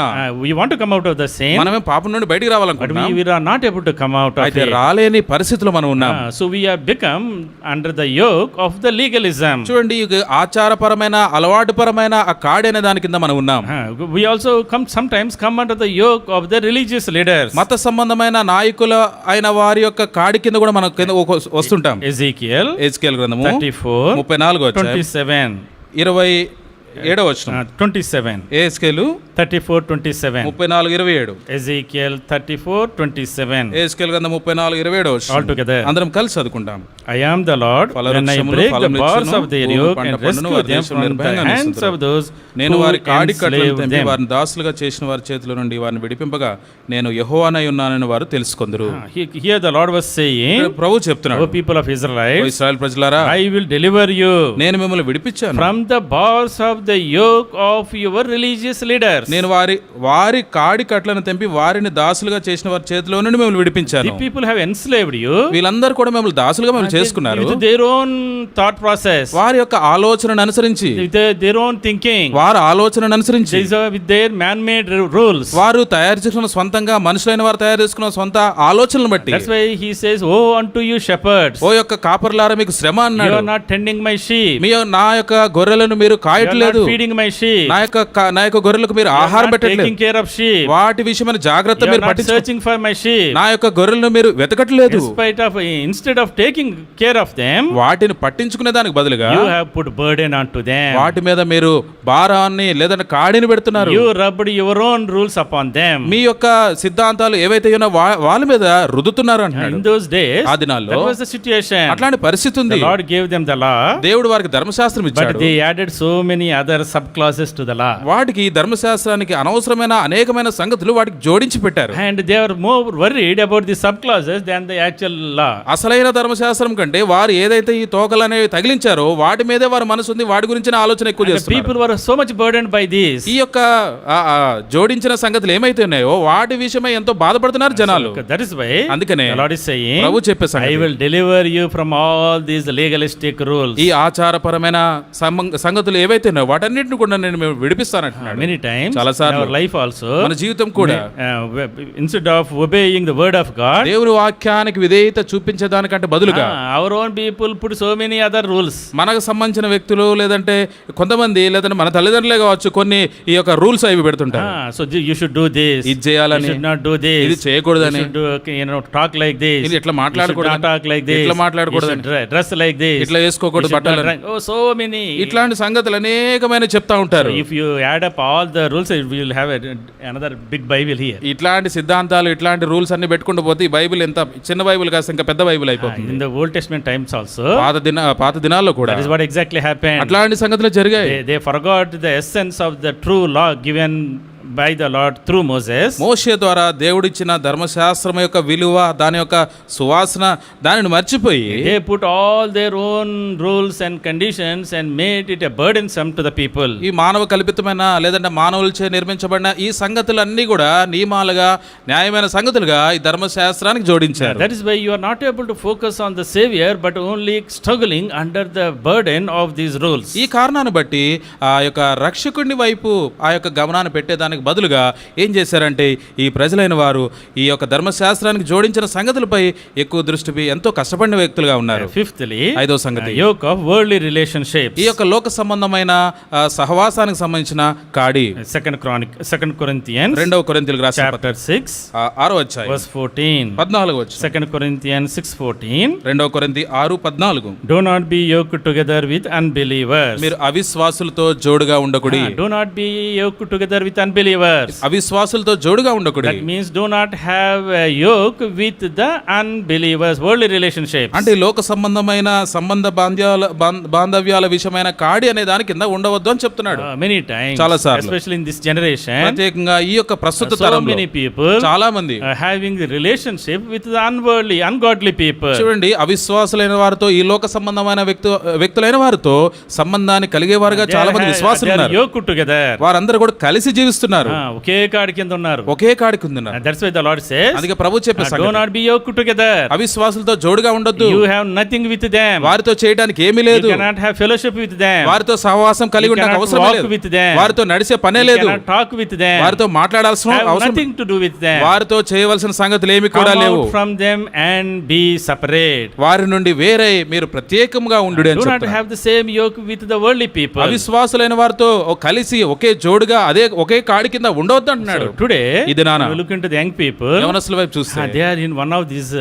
We want to come out of the sin, మనమే పాపం నుండి బయటికి but రావాలనుకుంటున్నాం. we are not able to come out of అయితే it. రాలేని పరిస్థితిలో మనం ఉన్నాం. So we have become under the yoke of the legalism. చూడండి, ఈ ఆచారపరమైన అలవాటుపరమైన ఆ కాడి అనే దాని కింద మనం ఉన్నాం. We also sometimes come under the yoke of the religious leaders. మత సంబంధమైన నాయకుల అయిన వారి యొక్క కాడి కింద కూడా మనం కింద వస్తుంటాం. Ezekiel ఎజ్కేల్ గ్రంథము 34, 34 27. 27వ వచనం. 27. ఎజ్కేలు 34, 27. 34, 27. Ezekiel 34, 27. ఎజ్కేల్ గ్రంథం 34, 27వ వచనం. All together. అందరం కలిసి చదువుకుంటాం. I am the Lord, when I break the bars of their yoke and rescue them from the hands of those నేను who వారి కాడి కట్టలను enslaved తెంపి them. వారిని దాసులుగా చేసిన వారి చేతిలో నుండి వారిని విడిపింపగా నేను యెహోవానై ఉన్నానని వారు తెలుసుకొందురు. Here the Lord was saying, ప్రభు చెప్తున్నాడు, O people of oh Israel, ఇశ్రాయేలు ప్రజలారా, I will deliver you నేను మిమ్మల్ని విడిపించాను from the bars of the yoke of your religious leaders. నేను వారి కాడి కట్లను తెంపి వారిని దాసులుగా చేసిన వారి చేతిలో నుండి మిమ్మల్ని విడిపించాను. The people have enslaved you వీళ్ళందరూ కూడా మిమ్మల్ని దాసులుగా మిమ్మల్ని చేసుకున్నారు. with their own thought process, వారి యొక్క ఆలోచనను అనుసరించి, with their own thinking, వారి ఆలోచనను అనుసరించి, with their man-made rules. వారు తయారు చేసుకున్న స్వంతంగా మనుషులైన వారు తయారు చేసుకున్న సొంత ఆలోచనలను బట్టి, That's why he says, "Woe unto you shepherds, ఓ యొక్క కాపరులారా మీకు శ్రమ you అన్నాడు. are not tending my sheep, నా యొక్క గొర్రెలను మీరు you are కాయట్లేదు, not feeding my sheep, నా యొక్క గొర్రెలకు మీరు you are ఆహారం not పెట్టట్లేదు, taking care of sheep, వాటి విషయమైన జాగ్రత్త you are మీరు not పట్టించు, searching for my sheep." నా యొక్క గొర్రెలను మీరు వెతకట్లేదు. Instead of taking care of them, వాటిని పట్టించుకునే దానికి బదులుగా you have put burden onto them. వాటి మీద మీరు భారాన్ని లేదంటే కాడిని పెడుతున్నారు. You rubbed your own rules upon them. మీ యొక్క సిద్ధాంతాలు ఏవైతే ఉన్నాయో వాళ్ళ మీద రుద్దుతున్నారు అంటున్నాడు. In those days, ఆ దినాల్లో that was the situation. అట్లాంటి పరిస్థితి ఉంది. The Lord gave them the law, దేవుడు వారికి ధర్మశాస్త్రం but ఇచ్చాడు. they added so many other subclauses to the law. వాటికి ధర్మశాస్త్రానికి అనవసరమైన అనేకమైన సంగతులు వాటికి జోడించి పెట్టారు. And they are more worried about the subclauses than the actual law. అసలైన ధర్మశాస్త్రం కంటే వారు ఏదైతే ఈ తోకలు అనేవి తగిలించారో వాటి మీదే వారి మనసు ఉంది, వాటి గురించిన ఆలోచన ఎక్కువ The చేస్తున్నారు. people were so much burdened by this. ఈ యొక్క జోడించిన సంగతులు ఏమైతే ఉన్నాయో వాటి విషయమై ఎంతో బాధపడుతున్నారు జనాలు. That is why అందుకనే the Lord is saying, ప్రభు చెప్పే I సంగతి, will deliver you from all these legalistic rules. ఈ ఆచారపరమైన సంగతులు ఏవైతే ఉన్నాయో వాటన్నిటిని కూడా నేను విడిపిస్తానంటున్నాడు. Many times in చాలాసార్లు our life also, మన జీవితం కూడా instead of obeying the word of God, దేవుని వాక్యానికి విధేయత చూపించే దానికంటే బదులుగా our own people put so many other rules. మనకు సంబంధించిన వ్యక్తులు లేదంటే కొంతమంది లేదంటే మన తల్లిదండ్రులే కావచ్చు కొన్ని ఈ యొక్క రూల్స్ అవి పెడుతుంటారు. So you should do this, ఇది చేయాలని, you should not do this, ఇది చేయకూడదని, you should do, talk like this, ఇది ఇట్లా you should మాట్లాడకూడదు, not talk like this, ఇట్లా మాట్లాడకూడదు, you should dress like this, ఇట్లా వేసుకోకూడదు you should not బట్టలు, drink. Oh, so many. ఇట్లాంటి సంగతులు అనేకమైన చెప్తా ఉంటారు. If you add up all the rules, we will have another big Bible here. ఇట్లాంటి సిద్ధాంతాలు ఇట్లాంటి రూల్స్ అన్ని పెట్టుకుంటూ పోతే ఈ బైబిల్ ఎంత చిన్న బైబిల్ కాస్త ఇంకా పెద్ద బైబిల్ అయిపోతుంది. In the Old Testament times also, పాత దినాల్లో కూడా that is what exactly happened. అట్లాంటి సంగతులు జరిగాయి. They forgot the essence of the true law given by the Lord through Moses. మోషే ద్వారా దేవుడిచ్చిన ధర్మశాస్త్రం యొక్క విలువ, దాని యొక్క సువాసన దానిని మర్చిపోయి They put all their own rules and conditions and made it a burdensome to the people. ఈ మానవ కల్పితమైన లేదంటే మానవులచే నిర్మించబడిన ఈ సంగతులన్నీ కూడా నియమాలుగా న్యాయమైన సంగతులుగా ఈ ధర్మశాస్త్రానికి జోడించారు. That is why you are not able to focus on the Savior but only struggling under the burden of these rules. ఈ కారణాన్ని బట్టి ఆ యొక్క రక్షకుడిని వైపు ఆ యొక్క గమనాన్ని పెట్టేదానికి బదులుగా ఏం చేశారంటే ఈ ప్రజలైన వారు ఈ యొక్క ధర్మశాస్త్రానికి జోడించిన సంగతులపై ఎక్కువ దృష్టి ఎంతో కష్టపడిన వ్యక్తులుగా ఉన్నారు. Fifthly, ఐదో సంగతి, yoke of worldly relationships. ఈ యొక్క లోక సంబంధమైన సహవాసానికి సంబంధించిన కాడి. Second Corinthians 2వ కొరింథీయులకు రాసిన chapter 6 6వ అధ్యాయం verse 14. 14వ వచనం. 2 Corinthians 6:14. 2వ కొరింథీ 6:14. Do not be yoked together with unbelievers. మీరు అవిశ్వాసులతో జోడుగా ఉండకుడి. Do not be yoked together with unbelievers. అవిశ్వాసులతో జోడుగా ఉండకుడి. That means do not have a yoke with the unbelievers, worldly relationships. అంటే లోక సంబంధమైన బాంధవ్యాల విషయమైన కాడి అనే దాని కింద ఉండవద్దు అని చెప్తున్నాడు. Many times, చాలా సార్లు, especially in this generation, ప్రత్యేకంగా ఈ యొక్క ప్రస్తుత so తరంలో many people చాలా మంది having the relationship with the unworldly, ungodly people. చూడండి, అవిశ్వాసులైన వారితో ఈ లోక సంబంధమైన వ్యక్తులైన వారితో సంబంధాన్ని కలిగేవారుగా చాలా మంది విశ్వాసులు They are ఉన్నారు. yoked together. వారందరూ కూడా కలిసి జీవిస్తున్నారు, ఒకే కాడి కింద ఉన్నారు. ఒకే కాడికి ఉన్నారు. That's why the Lord says, అందుకే ప్రభు చెప్పే do సంగతి, not be yoked together. అవిశ్వాసులతో జోడుగా ఉండొద్దు. You have nothing with them. వారితో చేయడానికి ఏమీ లేదు. You cannot have fellowship with them. వారితో సహవాసం కలిగి You ఉండడానికి cannot అవసరం walk లేదు. with them. వారితో నడిచే పనే You లేదు. cannot talk with them. వారితో మాట్లాడాల్సిన Have అవసరం, nothing to do with them. వారితో చేయవలసిన సంగతులు ఏమి కూడా Come లేవు. out from them and be separate. వారి నుండి వేరే మీరు ప్రత్యేకంగా ఉండు అని Do not చెప్తున్నాడు. have the same yoke with the worldly people. అవిశ్వాసులైన వారితో కలిసి ఒకే జోడుగా ఒకే కాడి కింద ఉండవద్దు అంటున్నాడు. So today, ఈ దినాన you look into the young people, యవనస్తుల వైపు చూస్తే they are in one of these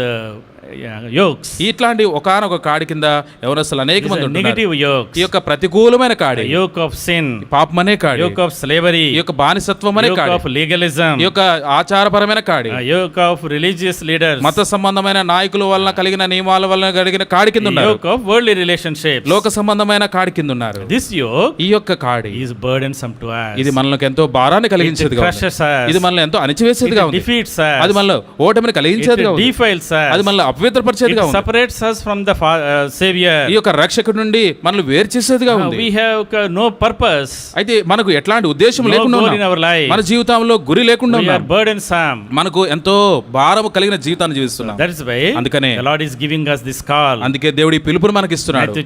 yokes. ఇట్లాంటి ఒకానొక కాడి కింద యవనస్తులు అనేక These మంది are ఉంటున్నారు. negative yokes. ఈ యొక్క ప్రతికూలమైన కాడి, The yoke of sin, పాపం అనే కాడి, yoke of slavery, ఈ యొక్క బానిసత్వం అనే yoke కాడి, of legalism, ఈ యొక్క ఆచారపరమైన కాడి, yoke of religious leaders, మత సంబంధమైన నాయకుల వలన కలిగిన నియమాల వలన కలిగిన కాడి కింద ఉన్నారు. yoke of worldly relationships. లోక సంబంధమైన కాడి కింద ఉన్నారు. This yoke ఈ యొక్క కాడి is burdensome to us. ఇది మనలకు ఎంతో భారాన్ని It కలిగించేదిగా ఉంది. crushes us. ఇది మనల్ని ఎంతో అణిచివేసేదిగా It ఉంది. defeats us. అది మనలో ఓటమిని It కలిగించేదిగా ఉంది. defiles us. అది మనల్ని అపవిత్రపరిచేదిగా It ఉంది. separates us from the Savior. ఈ యొక్క రక్షకుడి నుండి మనల్ని వేరు చేసేదిగా ఉంది. We have no purpose, అయితే మనకు ఎట్లాంటి ఉద్దేశం no లేకుండా goal ఉన్నాం. in our life. మన జీవితంలో గురి లేకుండా We are ఉన్నాం. burdensome. మనకు ఎంతో భారము కలిగిన జీవితాన్ని జీవిస్తున్నాం. That is why అందుకనే the Lord is giving us this call. అందుకే దేవుడి పిలుపుని మనకి ఇస్తున్నాడు. Matthew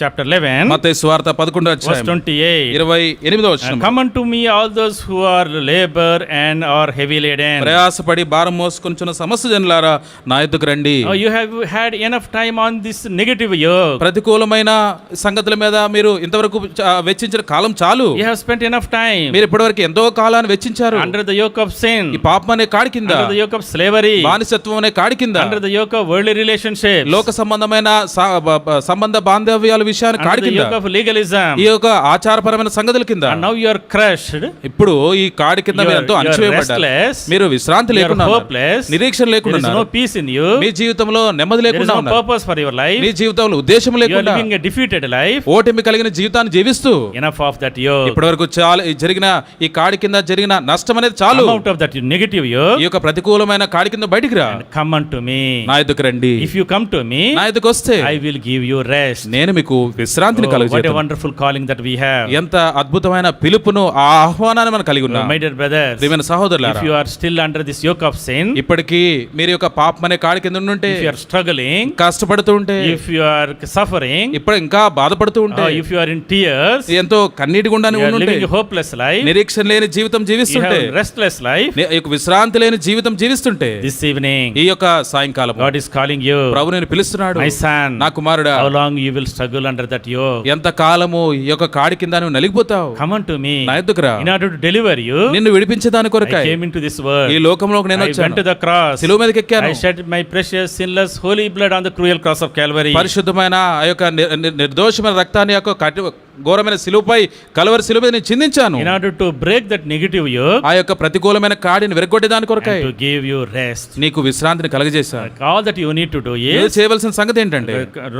chapter 11 మత్తయి సువార్త 11వ verse అధ్యాయం 28. 28వ వచనం. Come unto me all those who are labor and are heavy laden. ప్రయాసపడి భారం మోసుకొనుచున్న సమస్త జనులారా నా యొద్దకు రండి. You have had enough time on this negative yoke. ప్రతికూలమైన సంగతుల మీద మీరు ఇంతవరకు వెచ్చించిన కాలం చాలు. You have spent enough time మీరు ఇప్పటివరకు ఎంతో కాలాన్ని వెచ్చించారు. under the yoke of sin, ఈ పాపం అనే కాడి కింద, under the yoke of slavery, బానిసత్వం అనే కాడి కింద, under the yoke of worldly relationships, లోక సంబంధమైన సంబంధ బాంధవ్యాల విషయాన్ని కాడి under the కింద, yoke of legalism. ఈ యొక్క ఆచారపరమైన సంగతుల కింద And now you are crushed. ఇప్పుడు ఈ కాడి కింద మీరు ఎంతో You are అణచివేయబడ్డారు. restless. మీరు విశ్రాంతి You are లేకుండా ఉన్నారు. hopeless. నిరీక్షణ There లేకుండా is no ఉన్నారు. peace in you. మీ జీవితంలో నెమ్మది There is లేకుండా no ఉన్నారు. purpose for your life. మీ జీవితంలో ఉద్దేశం You are లేకుండా living a defeated life. ఓటమి కలిగిన జీవితాన్ని జీవిస్తూ Enough of that yoke. ఇప్పటివరకు చాలా జరిగిన ఈ కాడి కింద జరిగిన నష్టం అనేది చాలు. Come out of that negative yoke ఈ యొక్క ప్రతికూలమైన కాడి కింద బయటికి రా. and come unto me. నా ఎదుకు రండి. If you come to me, నా ఎదుకు వస్తే I will give you rest. నేను మీకు విశ్రాంతిని Oh, what a కలుగజేస్తాను. wonderful calling that we have. ఎంత అద్భుతమైన పిలుపును, ఆ ఆహ్వానాన్ని మనం కలిగి ఉన్నాం. My dear brothers, ప్రియమైన సహోదరులారా, if you are still under this yoke of sin, ఇప్పటికీ మీరు యొక్క పాపం అనే కాడి కింద ఉంటే, if you are struggling, కష్టపడుతూ ఉంటే, if you are suffering, ఇప్పుడు ఇంకా బాధపడుతూ ఉంటే, if you are in tears, ఎంతో కన్నీటి గుండానే you are ఉంటే, living a hopeless life, నిరీక్షణ లేని జీవితం you జీవిస్తుంటే, have restless life, ఈ యొక్క విశ్రాంతి లేని జీవితం జీవిస్తుంటే, this evening ఈ యొక్క సాయంకాలం God is calling you, ప్రభు నేను పిలుస్తున్నాడు. my son, నా కుమారుడా, how long you will struggle under that yoke? ఎంత కాలము ఈ యొక్క కాడి కింద నువ్వు నలిగిపోతావు. Come unto me. నా ఎద్దుకు రా. In order to deliver you, నిన్ను విడిపించేదాని I కొరకై came into this world. ఈ లోకంలోకి నేను I went వచ్చాను. to the cross. శిలువ మీదకి ఎక్కాను. I shed my precious, sinless, holy blood on the cruel cross of Calvary. పరిశుద్ధమైన ఆ యొక్క నిర్దోషమైన రక్తాన్ని యొక్క ఘోరమైన శిలువపై, కలవరి శిలువ మీద నేను చిందించాను. In order to break that negative yoke, ఆ యొక్క ప్రతికూలమైన కాడిని విరగొట్టేదాని కొరకై, and to give you rest. నీకు విశ్రాంతిని కలగజేశాను. All that you need to do నువ్వు is చేయవలసిన సంగతి ఏంటంటే,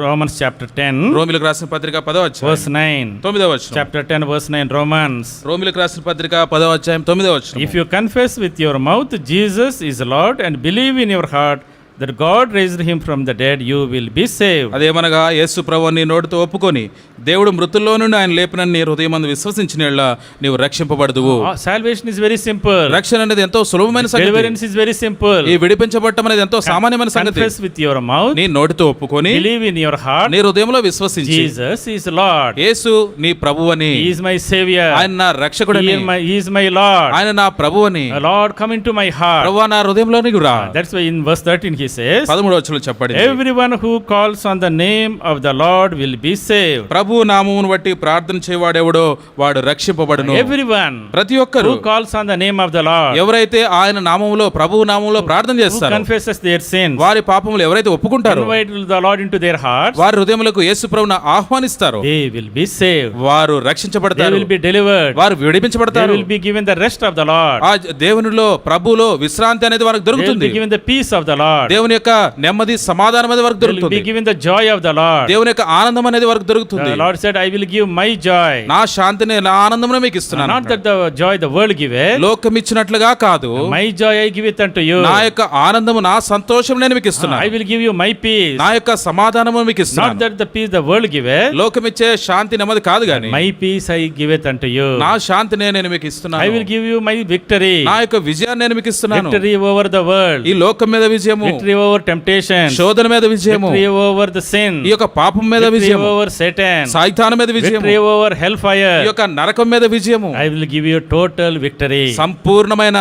Romans chapter 10 రోమిలకు రాసిన పత్రిక 10వ అధ్యాయం verse 9. 9వ వచనం. Chapter 10 verse 9 Romans. రోమిలకు రాసిన పత్రిక 10వ అధ్యాయం 9వ వచనం. If you confess with your mouth Jesus is Lord and believe in your heart that God raised him from the dead, you will be saved. అదేమనగా యేసు ప్రభువుని నీ నోటితో ఒప్పుకొని దేవుడు మృతుల్లో నుండి ఆయన లేపినని నీ హృదయమందు విశ్వసించినట్లా నీవు రక్షింపబడదువు. Salvation is very simple. రక్షణ అనేది ఎంతో సులభమైన సంగతి. Deliverance is very simple. ఈ విడిపించబడటం అనేది ఎంతో సామాన్యమైన సంగతి. Confess with your mouth, నీ నోటితో ఒప్పుకొని believe in your heart, నీ హృదయంలో విశ్వసించి Jesus is Lord. యేసు నీ ప్రభువని, He is my savior. ఆయన నా రక్షకుడని, He is my Lord. ఆయన నా ప్రభువని, Lord, come into my heart. ప్రభువా నా హృదయంలోనికి రా. That's why in verse 13 he says, 13వ వచనంలో చెప్పబడింది, everyone who calls on the name of the Lord will be saved. ప్రభు నామమును బట్టి ప్రార్థన చేయవాడెవడో వాడు రక్షింపబడును. Everyone ప్రతి ఒక్కరు who calls on the name of the Lord, ఎవరైతే ఆయన నామములో ప్రభువు నామములో ప్రార్థన who చేస్తారో, confesses their sins, వారి పాపములు ఎవరైతే ఒప్పుకుంటారో, invite the Lord into their hearts, వారి హృదయములకు యేసు ప్రభువును ఆహ్వానిస్తారో, they will be saved. వారు They రక్షించబడతారు, will be delivered. వారు They విడిపించబడతారు. will be given the rest of the Lord. ఆ దేవునిలో ప్రభువులో విశ్రాంతి అనేది వారికి They will దొరుకుతుంది. be given the peace of the Lord. దేవుని యొక్క నెమ్మది సమాధానం అనేది వారికి They will దొరుకుతుంది. be given the joy of the Lord. దేవుని యొక్క ఆనందం అనేది వారికి దొరుకుతుంది. The Lord said, I will give my joy. నా శాంతిని నా ఆనందమును మీకు ఇస్తున్నాను. Not that the joy the world giveth, లోకం ఇచ్చినట్లుగా కాదు, my joy I give it unto you. నా యొక్క ఆనందము నా సంతోషం నేను మీకు ఇస్తున్నాను. I will give you my peace. నా యొక్క సమాధానము మీకు Not ఇస్తున్నాను. that the peace the world giveth, లోకం ఇచ్చే శాంతి నెమ్మది కాదు గాని my peace I give it unto you. నా శాంతినే నేను మీకు I ఇస్తున్నాను. will give you my victory. నా యొక్క విజయాన్ని నేను మీకు ఇస్తున్నాను. Victory over the world. ఈ లోకం మీద విజయము, Victory over temptation. శోధన మీద విజయము, Victory over the sin. ఈ యొక్క పాపం మీద Victory విజయము, over Satan. సాయితాను మీద విజయము, Victory over hellfire. ఈ యొక్క నరకం మీద విజయము, I will give you total victory. సంపూర్ణమైన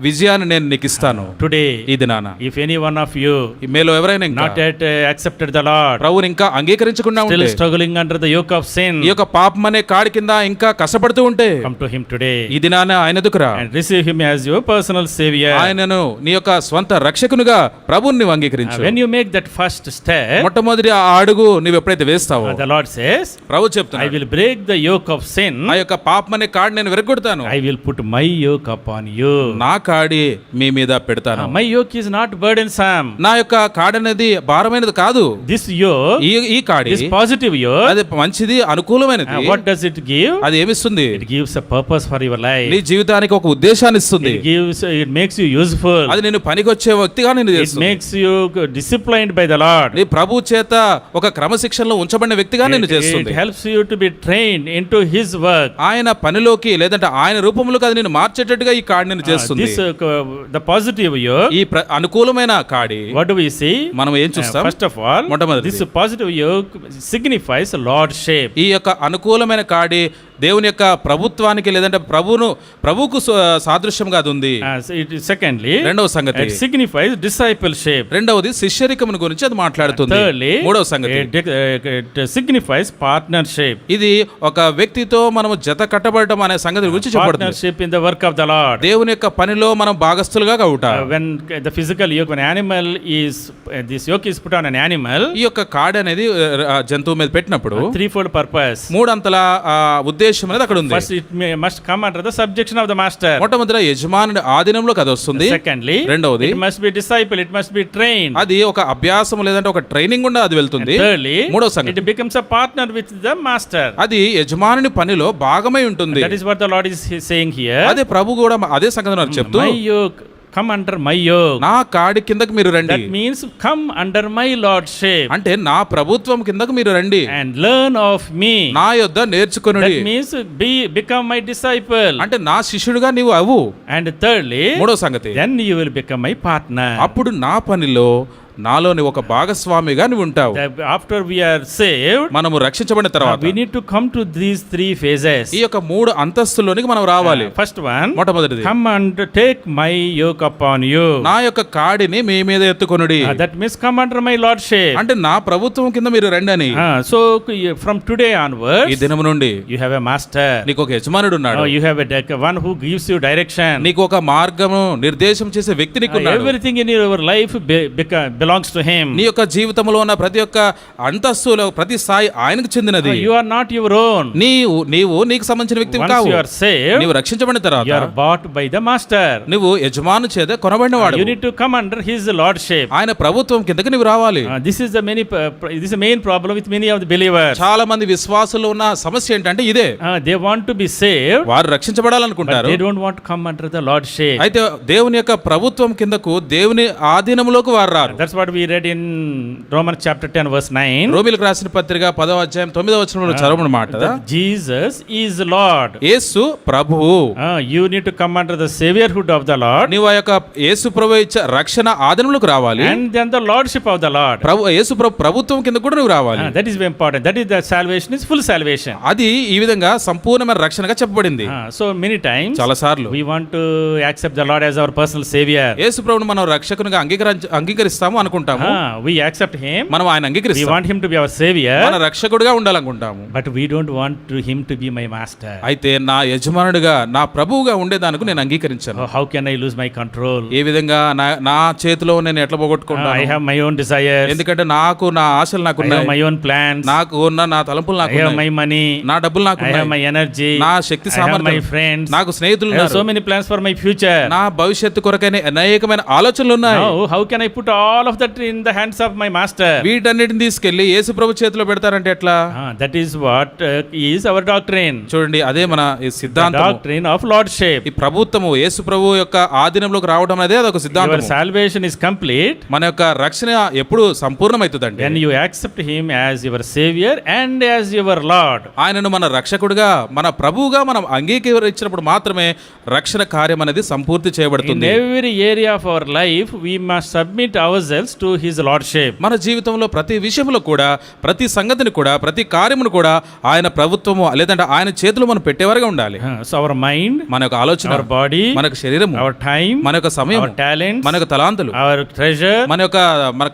విజయాన్ని నేను నీకు ఇస్తాను. Today, ఈ దినాన if any one of you ఈ మీలో ఎవరైనా ఇంకా not yet accepted the Lord, ప్రభువుని ఇంకా అంగీకరించకుండా still ఉంటే, struggling under the yoke of sin, ఈ యొక్క పాపం అనే కాడి కింద ఇంకా కష్టపడుతూ ఉంటే, come to him today ఈ దినాన ఆయన ఎదుకురా. and receive him as your personal savior. ఆయనను నీ యొక్క స్వంత రక్షకునిగా ప్రభువుని నీవు అంగీకరించు. When you make that first step, మొట్టమొదటి ఆ అడుగు నువ్వు ఎప్పుడైతే వేస్తావో, the Lord says, Prabhu I చెప్తున్నాడు, will break the yoke of sin. ఆ యొక్క పాపం అనే కాడి నేను విరగొడతాను, I will put my yoke upon you. నా కాడి మీ మీద పెడతాను. My yoke is not burdensome. నా యొక్క కాడి అనేది భారమైనది కాదు. This yoke, ఈ కాడి this positive yoke, అది మంచిది, అనుకూలమైనది. what does it give? అది ఏమిస్తుంది? It gives a purpose for your life. నీ జీవితానికి ఒక ఉద్దేశాన్ని ఇస్తుంది. It makes you useful. అది నేను పనికొచ్చే వ్యక్తిగా నేను It చేస్తుంది. makes you disciplined by the Lord. నీ ప్రభు చేత ఒక క్రమశిక్షణలో ఉంచబడిన వ్యక్తిగా నేను చేస్తుంది. It helps you to be trained into his work. ఆయన పనిలోకి లేదంటే ఆయన రూపంలోకి అది నేను మార్చేటట్టుగా ఈ కాడి నేను చేస్తుంది. This the positive yoke. ఈ అనుకూలమైన కాడి What do we see? మనం ఏం చూస్తాం? First of all, మొట్టమొదటిది, this positive yoke signifies lordship. ఈ యొక్క అనుకూలమైన కాడి దేవుని యొక్క ప్రభుత్వానికి లేదంటే ప్రభువుకు సాదృశ్యంగా అది ఉంది. Secondly, రెండవ సంగతి, it signifies discipleship. రెండవది శిష్యరికమును గురించి అది మాట్లాడుతుంది. Thirdly, మూడవ సంగతి, it signifies partnership. ఇది ఒక వ్యక్తితో మనం జత కట్టబడటం అనే సంగతి గురించి చెప్పబడుతుంది. Partnership in the work of the Lord. దేవుని యొక్క పనిలో మనం భాగస్థులుగా అవుట. When the physical yoke, when animal is this yoke is put on an animal, ఈ యొక్క కాడి అనేది జంతువు మీద పెట్టినప్పుడు threefold purpose. మూడంతల ఉద్దేశం అనేది అక్కడ ఉంది. First, it must come under the subjection of the master. మొట్టమొదటి యజమానుడి ఆధీనంలోకి అది వస్తుంది. Secondly, రెండవది, it must be disciple, it must be trained. అది ఒక అభ్యాసం లేదంటే ఒక ట్రైనింగ్ గుండా అది వెళ్తుంది. Thirdly, మూడవ సంగతి, it becomes a partner with the master. అది యజమానుని పనిలో భాగమై ఉంటుంది. That is what the Lord is saying here. అదే ప్రభు కూడా అదే సంగతి చెప్తూ, My yoke, come under my yoke. నా కాడి కిందకు మీరు రండి. That means come under my lordship. అంటే నా ప్రభుత్వం కిందకు మీరు రండి. And learn of me. నా యొద్ద నేర్చుకొనుడి. That means become my disciple. అంటే నా శిష్యుడిగా నీవు అవు. And thirdly, మూడో సంగతి, then you will become my partner. అప్పుడు నా పనిలో నాలోని ఒక భాగస్వామిగా నువ్వు ఉంటావు. After we are saved, మనము రక్షించబడిన తర్వాత we need to come to these three phases. ఈ యొక్క మూడు అంతస్తులోనికి మనం రావాలి. First one, మొట్టమొదటిది, come and take my yoke upon you. నా యొక్క కాడిని మీ మీద ఎత్తుకొనుడి. That means come under my lordship. అంటే నా ప్రభుత్వం కింద మీరు రండి అని. So from today onwards, ఈ దినము నుండి you have a master. నీకు ఒక యజమానుడు ఉన్నాడు. You have one who gives you direction. నీకు ఒక మార్గము నిర్దేశం చేసే వ్యక్తి నీకు ఉన్నాడు. Everything in your life belongs to him. నీ యొక్క జీవితంలో ఉన్న ప్రతి ఒక్క అంతస్తులో ప్రతి స్థాయి ఆయనకు చెందినది. You are not your own. నీకు సంబంధించిన వ్యక్తి కావు. Once you are saved, నీవు రక్షించబడిన తర్వాత you are bought by the master. నువ్వు యజమాను చేత కొనబడినవాడు. You need to come under his lordship. ఆయన ప్రభుత్వం కిందకి నువ్వు రావాలి. This is the main problem with many of the believers. చాలా మంది విశ్వాసులు ఉన్న సమస్య ఏంటంటే ఇదే. They want to be saved, వారు రక్షించబడాలనుకుంటారు, but they don't want to come under the lordship. అయితే దేవుని యొక్క ప్రభుత్వం కిందకు దేవుని ఆధీనంలోకి వారు రారు. That's what we read in Romans chapter 10 verse 9. రోమీలకు రాసిన పత్రిక 10వ అధ్యాయం 9వ వచనంలో చదవమని మాట. That Jesus is Lord. యేసు ప్రభువు. You need to come under the saviorhood of the Lord. నీవు ఆ యొక్క యేసు ప్రభువు ఇచ్చే రక్షణ ఆధీనంలోకి రావాలి. And then the lordship of the Lord. యేసు ప్రభుత్వం కింద కూడా నువ్వు రావాలి. That is very important. That is the salvation is full salvation. అది ఈ విధంగా సంపూర్ణమైన రక్షణగా చెప్పబడింది. So many times చాలా సార్లు we want to accept the Lord as our personal savior. యేసు ప్రభువును మనం రక్షకునిగా అంగీకరిస్తాము అనుకుంటాము. We accept him. మనం ఆయన We అంగీకరిస్తాము. want him to be our savior. మన రక్షకుడిగా ఉండాలనుకుంటాము. But we don't want him to be my master. అయితే నా యజమానుడిగా నా ప్రభువుగా ఉండేదానికి నేను అంగీకరించాను. How can I lose my control? ఏ విధంగా నా చేతిలో నేను ఎట్లా I పోగొట్టుకుంటాను? have my own desires. ఎందుకంటే నా ఆశలు I నాకున్నాయి. have my own plans. నాకు ఉన్న నా తలంపులు I have నాకున్నాయి. my money. నా డబ్బులు I have my నాకున్నాయి. energy. నా శక్తి I have my సామర్థ్యం, friends. నాకు స్నేహితులు I have so ఉన్నారు. many plans for my future. నా భవిష్యత్తు కొరకైన అనేకమైన ఆలోచనలు ఉన్నాయి. Now, how can I put all of that in the hands of my master? వీటన్నిటిని తీసుకెళ్లి యేసు ప్రభు చేతిలో పెడతారంటే ఎట్లా? That is what is our doctrine. చూడండి, అదే మన ఈ The సిద్ధాంతం. doctrine of lordship. ఈ ప్రభుత్వము యేసు ప్రభు యొక్క ఆధీనంలోకి రావడం అనేది అదొక Your సిద్ధాంతం. salvation is complete మన యొక్క రక్షణ ఎప్పుడు సంపూర్ణమవుతుందండి? when you accept him as your savior and as your lord. ఆయనను మన రక్షకుడిగా మన ప్రభువుగా మనం అంగీకరించినప్పుడు మాత్రమే రక్షణ కార్యం అనేది సంపూర్తి In చేయబడుతుంది. every area of our life, we must submit ourselves to his lordship. మన జీవితంలో ప్రతి విషయంలో కూడా, ప్రతి సంగతిని కూడా, ప్రతి కార్యమును కూడా ఆయన ప్రభుత్వము లేదంటే ఆయన చేతులు మనం పెట్టేవారుగా ఉండాలి. So our mind, మన యొక్క ఆలోచన, our body, మన యొక్క శరీరము, our time, మన యొక్క సమయం, our talents, మన యొక్క తలాంతులు, our treasure, మనకు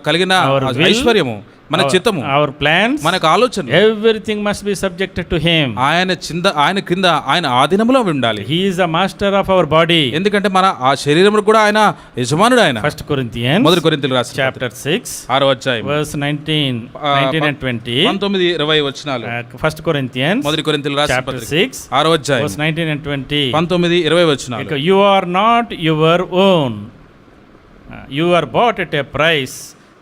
కలిగిన our will, ఐశ్వర్యము, మన చిత్తము, our plans, మన యొక్క ఆలోచన, everything must be subjected to him. ఆయన కింద ఆయన ఆధీనంలో ఉండాలి. He is the master of our body. ఎందుకంటే మన ఆ శరీరము కూడా ఆయన యజమానుడు. ఆయన 1 Corinthians మొదటి కొరింథీయులకు రాసిన chapter 6 6వ అధ్యాయం verse 19 and 20. 19-20 వచనాలు. 1 Corinthians మొదటి కొరింథీయులకు రాసిన chapter పత్రిక 6 6వ అధ్యాయం verse 19 and 20. 19-20 వచనాలు. You are not your own. You are bought at a price.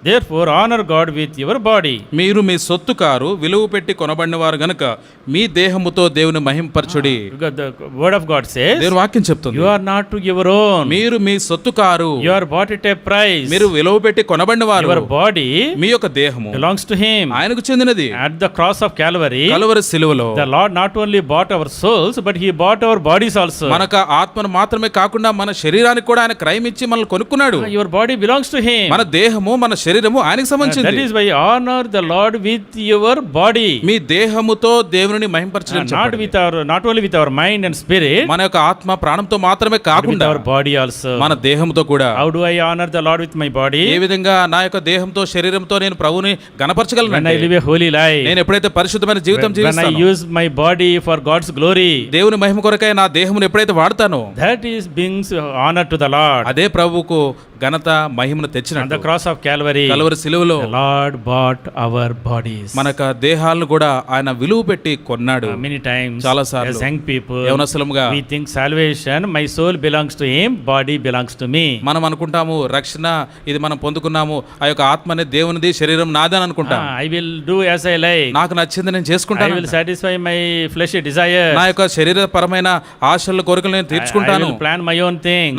Therefore honor God with your body. మీరు మీ సొత్తు కారు, విలువ పెట్టి కొనబడిన వారు గనుక మీ దేహముతో దేవుని మహింపరచుడి. Because the word of God says, దేవుని వాక్యం చెప్తుంది, you are not to your own. మీరు మీ సొత్తు car, You are bought at a price. మీరు విలువ పెట్టి కొనబడిన వారు. Your body మీ యొక్క దేహము belongs to him. ఆయనకు చెందినది. At the cross of Calvary, Calvary శిలువలో the Lord not only bought our souls, but he bought our bodies also. మనకు ఆత్మను మాత్రమే కాకుండా మన శరీరానికి కూడా ఆయన క్రయమిచ్చి మనల్ని కొనుక్కున్నాడు. Your body belongs to him. మన దేహము, మన శరీరము ఆయనకు That సంబంధించింది. is why honor the Lord with your body. మీ దేహముతో దేవుని మహింపరచడం Not only with our mind and spirit, మన యొక్క ఆత్మ ప్రాణంతో మాత్రమే but with కాకుండా our body also. మన దేహంతో కూడా. How do I honor the Lord with my body? ఏ విధంగా నా యొక్క దేహంతో శరీరంతో నేను ప్రభువుని When గణపరచగలను? I live a holy life. నేను ఎప్పుడైతే పరిశుద్ధమైన జీవితం When I జీవిస్తానో, use my body for God's glory, దేవుని మహిమ కొరకై నా దేహమును ఎప్పుడైతే వాడతానో, that is brings honor to the Lord. అదే ప్రభువుకు ఘనత మహిమను On తెచ్చినట్టు. the cross of Calvary, Calvary శిలువలో the Lord bought our bodies. మన యొక్క దేహాలను కూడా ఆయన విలువ పెట్టి కొన్నాడు. Many times, చాలా సార్లు as young people, యవనస్తులముగా we think salvation, my soul belongs to him, body belongs to me. మనం అనుకుంటాము రక్షణ ఇది మనం పొందుకున్నాము, ఆ యొక్క ఆత్మనే దేవునిది, శరీరం నాది అని అనుకుంటాం. I will do as I like. నాకు నచ్చింది నేను I చేసుకుంటాను. will satisfy my fleshy desires. నా యొక్క శరీరపరమైన ఆశలు కోరికలు నేను I తీర్చుకుంటాను. will plan my own things.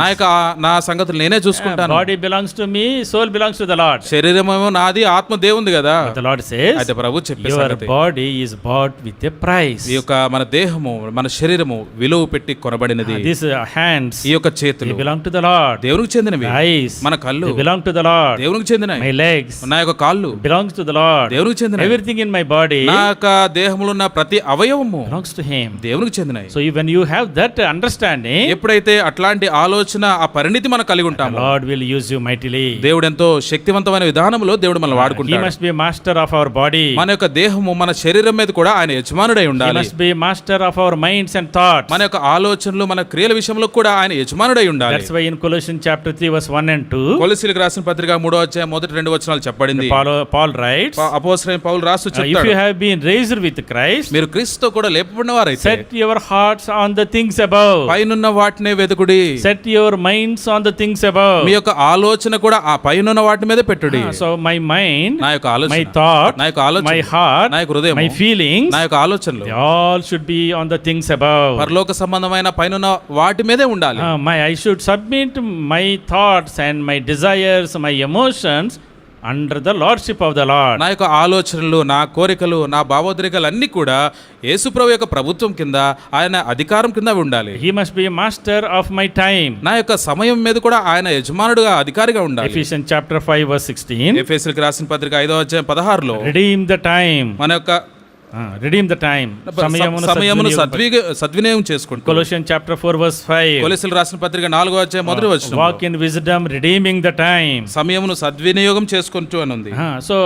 నా సంగతులు నేనే చూసుకుంటాను. Body belongs to me, soul belongs to the Lord. శరీరమేమో నాది, ఆత్మ దేవుంది కదా. But the Lord says, అయితే ప్రభు చెప్పే your సంగతి, body is bought with a price. ఈ యొక్క మన దేహము, మన శరీరము విలువ పెట్టి కొనబడినది. These hands, ఈ యొక్క they చేతులు belong to the Lord. దేవునికి చెందినవి. Eyes, మన కళ్ళు they belong to the Lord. దేవునికి చెందినవి. My legs నా యొక్క కాళ్ళు belongs to the Lord. దేవునికి చెందినవి. Everything in my body నా యొక్క దేహములో ఉన్న ప్రతి అవయవము belongs to him. దేవునికి చెందినవి. So when you have that understanding, ఎప్పుడైతే అట్లాంటి ఆలోచన, ఆ పరిణితి మనం కలిగి the ఉంటామో, Lord will use you mightily. దేవుడు ఎంతో శక్తివంతమైన విధానంలో దేవుడు మనల్ని He వాడుకుంటాడు. must be master of our body. మన యొక్క దేహము, మన శరీరం మీద కూడా ఆయన యజమానుడై He ఉండాలి. must be master of our minds and thoughts. మన యొక్క ఆలోచనలు, మన క్రియల విషయంలో కూడా ఆయన యజమానుడై ఉండాలి. That's why in Colossians chapter 3 verse 1 and 2, కొలొస్సీయులకు రాసిన పత్రిక 3వ అధ్యాయం మొదటి 2 వచనాలు చెప్పబడింది. Paul writes, అపోస్తలుడైన పౌలు రాస్తూ if you చెప్తాడు, have been raised with Christ, మీరు క్రీస్తుతో కూడా లేపబడిన వారైతే set your hearts on the things above. పైనున్న వాటినే వెతుకుడి. Set your minds on the things above. మీ యొక్క ఆలోచన కూడా ఆ పైనున్న వాటి మీద పెట్టుడి. So my mind, నా యొక్క ఆలోచన, my thought, నా యొక్క ఆలోచన, my heart, నా యొక్క హృదయం, my feelings, నా యొక్క ఆలోచనలు they all should be on the things above. పరలోక సంబంధమైన పైనున్న వాటి మీదే ఉండాలి. I should submit my thoughts and my desires, my emotions under the lordship of the Lord. నా యొక్క ఆలోచనలు, నా కోరికలు, నా భావోద్రేకాలు అన్నీ కూడా యేసుప్రభు యొక్క ప్రభుత్వం కింద, ఆయన అధికారం కింద అవి ఉండాలి. He must be a master of my time. నా యొక్క సమయం మీద కూడా ఆయన యజమానుడుగా, అధికారిగా ఉండాలి. Ephesians chapter 5 verse 16. ఎఫెసీయులకు రాసిన పత్రిక 5వ అధ్యాయం 16లో Redeem the time. మన యొక్క Redeem the time. సమయమును సద్వినియోగం చేసుకుంటూ. Colossians chapter 4 verse 5. కొలొస్సీయులకు రాసిన పత్రిక 4వ అధ్యాయం 1వ వచనం. Walk in wisdom, redeeming the time. సమయమును సద్వినియోగం చేసుకుంటూ అని ఉంది. So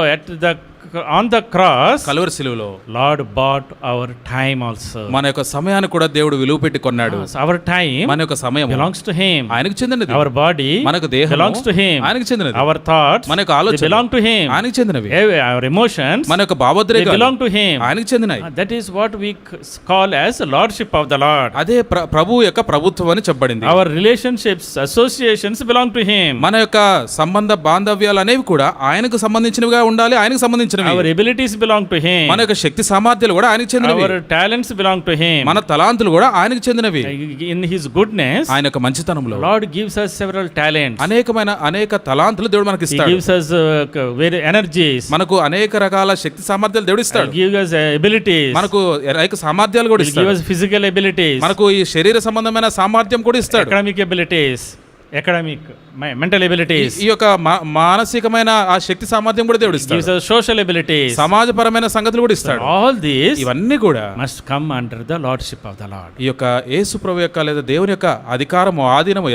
on the cross, Calvary శిలువలో Lord bought our time also. మన యొక్క సమయాన్ని కూడా దేవుడు విలువ పెట్టి కొన్నాడు. So our time మన యొక్క సమయం belongs to Him. ఆయనకు చెందినది. Our body మనకు దేహం belongs to Him. ఆయనకు చెందినది. Our thoughts మన యొక్క they ఆలోచన belong to Him. ఆయనకు చెందినవి. Our emotions మన యొక్క they భావోద్రేకాలు belong to Him. ఆయనకు చెందినవి. That is what we call as lordship of the Lord. అదే ప్రభువు యొక్క ప్రభుత్వం అని చెప్పబడింది. Our relationships, associations belong to Him. మన యొక్క సంబంధ బాంధవ్యాలు అనేవి కూడా ఆయనకు సంబంధించినవిగా ఉండాలి, ఆయనకు సంబంధించినవి. Our abilities belong to Him. మన యొక్క శక్తి సామర్థ్యాలు కూడా ఆయనకు చెందినవి. Our talents belong to Him. మన తలాంతులు కూడా ఆయనకు చెందినవి. In His goodness, ఆయన యొక్క మంచితనంలో Lord gives us several talents. అనేక తలాంతులు దేవుడు మనకి He ఇస్తాడు. gives us very energies. మనకు అనేక రకాల శక్తి సామర్థ్యాలు దేవుడు ఇస్తాడు. He gives us abilities. మనకు అనేక సామర్థ్యాలు కూడా He gives ఇస్తాడు. us physical abilities. మనకు ఈ శరీర సంబంధమైన సామర్థ్యం కూడా ఇస్తాడు. Academic abilities. Mental abilities. ఈ యొక్క మానసికమైన ఆ శక్తి సామర్థ్యం కూడా దేవుడు He ఇస్తాడు. gives us social abilities. సమాజపరమైన సంగతులు కూడా ఇస్తాడు. All these ఇవన్నీ కూడా must come under the lordship of the Lord. ఈ యొక్క యేసు ప్రభు యొక్క లేదా దేవుని యొక్క అధికారము, ఆధీనము,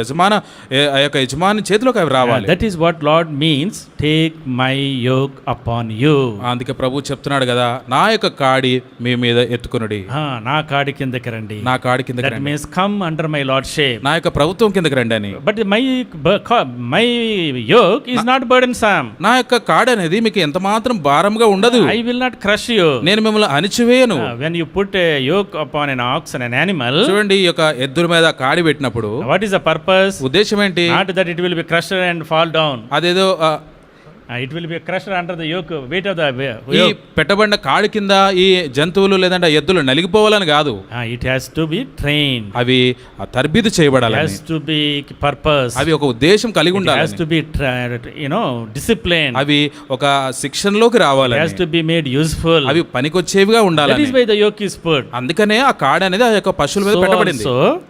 ఆ యొక్క యజమాని చేతిలోకి అవి రావాలి. That is what Lord means, take my yoke upon you. అందుకే ప్రభు చెప్తున్నాడు కదా, నా యొక్క కాడి మీ మీద ఎత్తుకొనుడి. నా కాడి కిందకి రండి. నా కాడి కిందకి That రండి. means come under my lordship. నా యొక్క ప్రభుత్వం కిందకి రండి అని. But my yoke is not burdensome. నా యొక్క కాడి అనేది మీకు ఎంత మాత్రం భారంగా ఉండదు. I will not crush you. నేను మిమ్మల్ని అణిచివేయను. When you put a yoke upon an ox and an animal, చూడండి, ఈ యొక్క ఎద్దుల మీద కాడి పెట్టినప్పుడు what is the purpose? ఉద్దేశం ఏంటి? Not that it will be crushed and fall down. అదేదో It will be crushed under the yoke, weight of the ఈ yoke. పెట్టబడిన కాడి కింద ఈ జంతువులు లేదంటే ఎద్దులు నలిగిపోవాలని కాదు. It has to be trained. అవి తర్బీదు చేయబడాలి. It has to be purpose. అవి ఒక ఉద్దేశం కలిగి It ఉండాలి. has to be disciplined. అవి ఒక శిక్షణలోకి రావాలి. It has to be made useful. అవి పనికొచ్చేవిగా ఉండాలి. That is why the yoke is put. అందుకనే ఆ కాడి అనేది ఆ యొక్క పశువుల మీద పెట్టబడింది.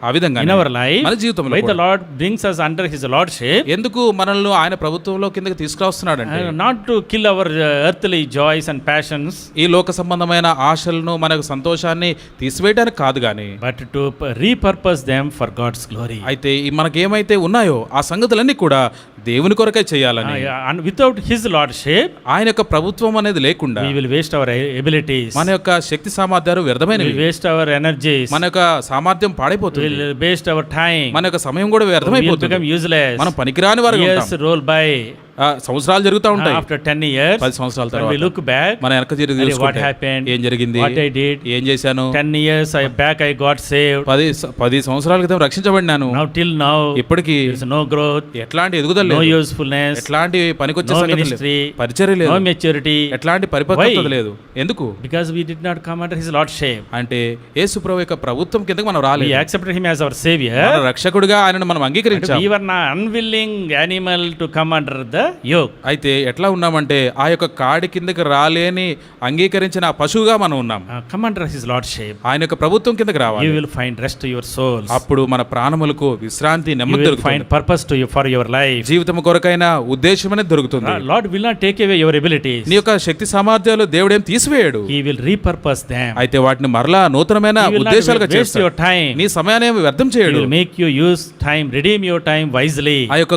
ఆ విధంగా in our life, మన జీవితంలో why the Lord brings us under His lordship, ఎందుకు మనల్ని ఆయన ప్రభుత్వంలో కిందకి తీసుకురాస్తున్నాడు అంటే, not to kill our earthly joys and passions, ఈ లోక సంబంధమైన ఆశలను, మనకు సంతోషాన్ని తీసివేయడానికి కాదు గాని, but to repurpose them for God's glory. అయితే ఈ మనకేమైతే ఉన్నాయో ఆ సంగతులన్నీ కూడా దేవుని కొరకే చేయాలని. And without His lordship, ఆయన యొక్క ప్రభుత్వం అనేది లేకుండా we will waste our abilities. మన యొక్క శక్తి సామర్థ్యాలు వ్యర్థమైనవి. We will waste our energies. మన యొక్క సామర్థ్యం పాడైపోతుంది. We will waste our time. మన యొక్క సమయం కూడా We will వ్యర్థమైపోతుంది. become useless. మనం పనికిరాని వారుగా Years ఉంటాం. roll by. సంవత్సరాలు జరుగుతూ ఉంటాయి. After 10 years, 10 సంవత్సరాల when we తర్వాత look back, మన వెనక తిరిగి what చూసుకుంటే happened, ఏం జరిగింది, what I did, ఏం చేశాను, 10 years back I got saved. 10 సంవత్సరాల క్రితం రక్షించబడినాను. Now till now, ఇప్పటికి there is no growth, ఎట్లాంటి ఎదుగుదల no లేదు, usefulness, ఎట్లాంటి పనికొచ్చే no సంగతి ministry, లేదు, పరిచర్య లేదు, no maturity. ఎట్లాంటి పరిపక్వత Why? లేదు. ఎందుకు Because we did not come under His lordship. అంటే యేసు ప్రభు యొక్క ప్రభుత్వం కిందకి మనం We రాలేదు. accepted Him as our Savior. మన రక్షకుడిగా ఆయనను మనం But అంగీకరించాం. we were not unwilling animal to come under the yoke. అయితే ఎట్లా ఉన్నామంటే ఆ యొక్క కాడి కిందకి రాలేని అంగీకరించిన ఆ పశువుగా మనం ఉన్నాం. Come under His lordship. ఆయన యొక్క ప్రభుత్వం కిందకి రావాలి. You will find rest to your souls. అప్పుడు మన ప్రాణములకు విశ్రాంతి, You నెమ్మది will దొరుకుతుంది. find purpose for your life. జీవితం కొరకైన ఉద్దేశం అనేది దొరుకుతుంది. Lord will not take away your abilities. నీ యొక్క శక్తి సామర్థ్యాలు దేవుడేం తీసివేయడు. He will repurpose them. అయితే వాటిని మరలా నూతనమైన He will not ఉద్దేశాలుగా waste చేస్తాడు. your time. నీ సమయాన్ని ఏమి వ్యర్థం He చేయడు. will make you use time, redeem your time wisely. ఆ యొక్క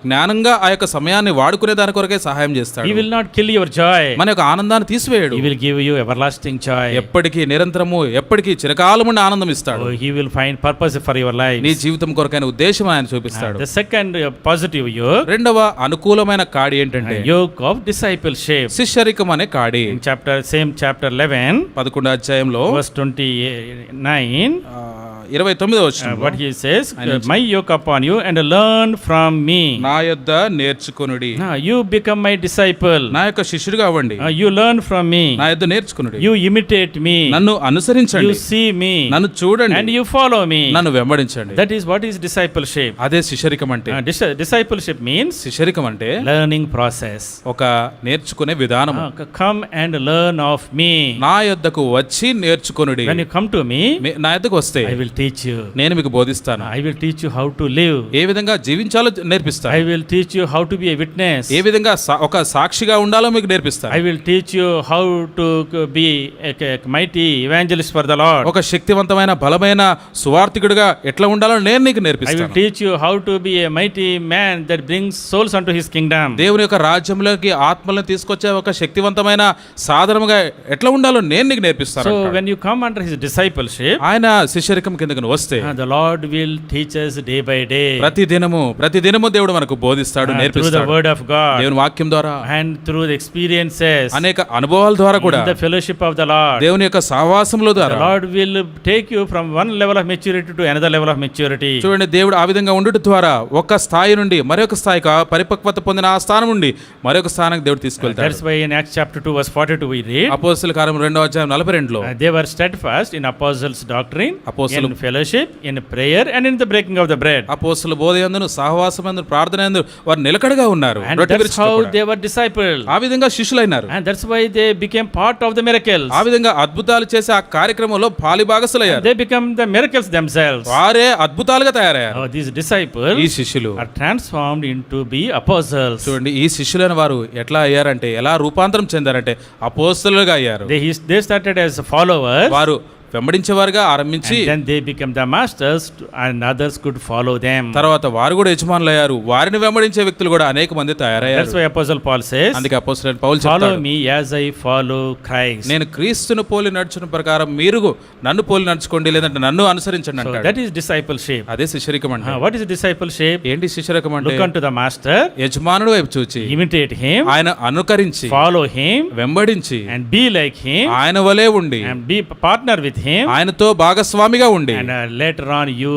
జ్ఞానంగా ఆ యొక్క సమయాన్ని వాడుకునే దాని కొరకే సహాయం చేస్తాడు. He will not kill your joy. మన యొక్క ఆనందాన్ని తీసివేయడు. He will give you everlasting joy. ఎప్పటికీ నిరంతరము, ఎప్పటికీ చిరకాలము ఆనందం ఇస్తాడు. He will find purpose for your life. నీ జీవితం కొరకైన ఉద్దేశం ఆయన చూపిస్తాడు. The second positive yoke, రెండవ అనుకూలమైన కాడి ఏంటంటే yoke of discipleship. శిష్యరికం అనే కాడి. In chapter 11, 11వ అధ్యాయంలో verse 29, 29వ వచనం what he says, my yoke upon you and learn from me. నా యొద్ద నేర్చుకొనుడి. You become my disciple. నా యొక్క శిష్యుడిగా అవ్వండి. You learn from me. నా యొద్ద నేర్చుకొనుడి. You imitate me. నన్ను అనుసరించండి. You see me. నన్ను చూడండి. And you follow me. నన్ను వెంబడించండి. That is what is discipleship. అదే శిష్యరికం అంటే. Discipleship means శిష్యరికం అంటే learning process. ఒక నేర్చుకునే విధానం. Come and learn of me. నా యొద్దకు వచ్చి నేర్చుకొనుడి. When you come to me, నా యొద్దకు వస్తే I will teach you. నేను మీకు బోధిస్తాను. I will teach you how to live. ఏ విధంగా జీవించాలో నేర్పిస్తాను. I will teach you how to be a witness. ఏ విధంగా ఒక సాక్షిగా ఉండాలో మీకు నేర్పిస్తాను. I will teach you how to be a mighty evangelist for the Lord. ఒక శక్తివంతమైన బలమైన సువార్థికుడిగా ఎట్లా ఉండాలో నేను నీకు I will నేర్పిస్తాను. teach you how to be a mighty man that brings souls unto his kingdom. దేవుని యొక్క రాజ్యంలోకి ఆత్మలను తీసుకొచ్చే ఒక శక్తివంతమైన సాధనముగా ఎట్లా ఉండాలో నేను నీకు నేర్పిస్తాను. So when you come under his discipleship, ఆయన శిష్యరికం కిందకు నువ్వు వస్తే the Lord will teach us day by day ప్రతిదినము దేవుడు మనకు బోధిస్తాడు, through the నేర్పిస్తాడు. word of God దేవుని వాక్యం ద్వారా and through the experiences, అనేక అనుభవాల ద్వారా కూడా in the fellowship of the Lord. దేవుని యొక్క సహవాసముల ద్వారా The Lord will take you from one level of maturity to another level of maturity. చూడండి, దేవుడు ఆ విధంగా ఉండుట ద్వారా ఒక స్థాయి నుండి మరొక స్థాయికి పరిపక్వత పొందిన ఆ స్థానం నుండి మరొక స్థానానికి దేవుడు తీసుకెళ్తాడు. That's why in Acts chapter 2 verse 42 we read, అపోస్తలుల కార్యము 2వ అధ్యాయం 42లో they were steadfast in apostles' doctrine, అపోస్తలు in fellowship, in prayer and in the breaking of the bread. అపోస్తలుల బోధయందును సహవాసమందును ప్రార్థనయందు వారు నిలకడగా ఉన్నారు. And that's how they were discipled. ఆ విధంగా శిష్యులైనారు. And that's why they became part of the miracles. ఆ విధంగా అద్భుతాలు చేసే ఆ కార్యక్రమంలో పాలిభాగస్తులయ్యారు. They become the miracles themselves. వారే అద్భుతాలుగా తయారయ్యారు. These disciples ఈ శిష్యులు are transformed into be apostles. చూడండి, ఈ శిష్యులైన వారు ఎట్లా అయ్యారంటే, ఎలా రూపాంతరం చెందారంటే అపోస్తలులుగా అయ్యారు. They started as followers. వారు వెంబడించేవారుగా ఆరంభించి And then they became the masters and others could follow them. తర్వాత వారు కూడా యజమానులయ్యారు. వారిని వెంబడించే వ్యక్తులు కూడా అనేక మంది తయారయ్యారు. That's why Apostle Paul says, అందుకే అపోస్తలుడైన పౌలు follow చెప్తాడు, me as I follow Christ. నేను క్రీస్తును పోలి నడుచున్న ప్రకారం మీరు నన్ను పోలి నడుచుకోండి, లేదంటే నన్ను అనుసరించండి So అంటాడు. that is discipleship. అదే శిష్యరికం అంటే. What is discipleship? ఏంటి శిష్యరికం అంటే? Look unto the master, యజమానుడు వైపు చూచి imitate him, ఆయన అనుకరించి follow him, వెంబడించి and be like him, ఆయన వలే ఉండి and be partner with him, ఆయనతో భాగస్వామిగా ఉండి and later on you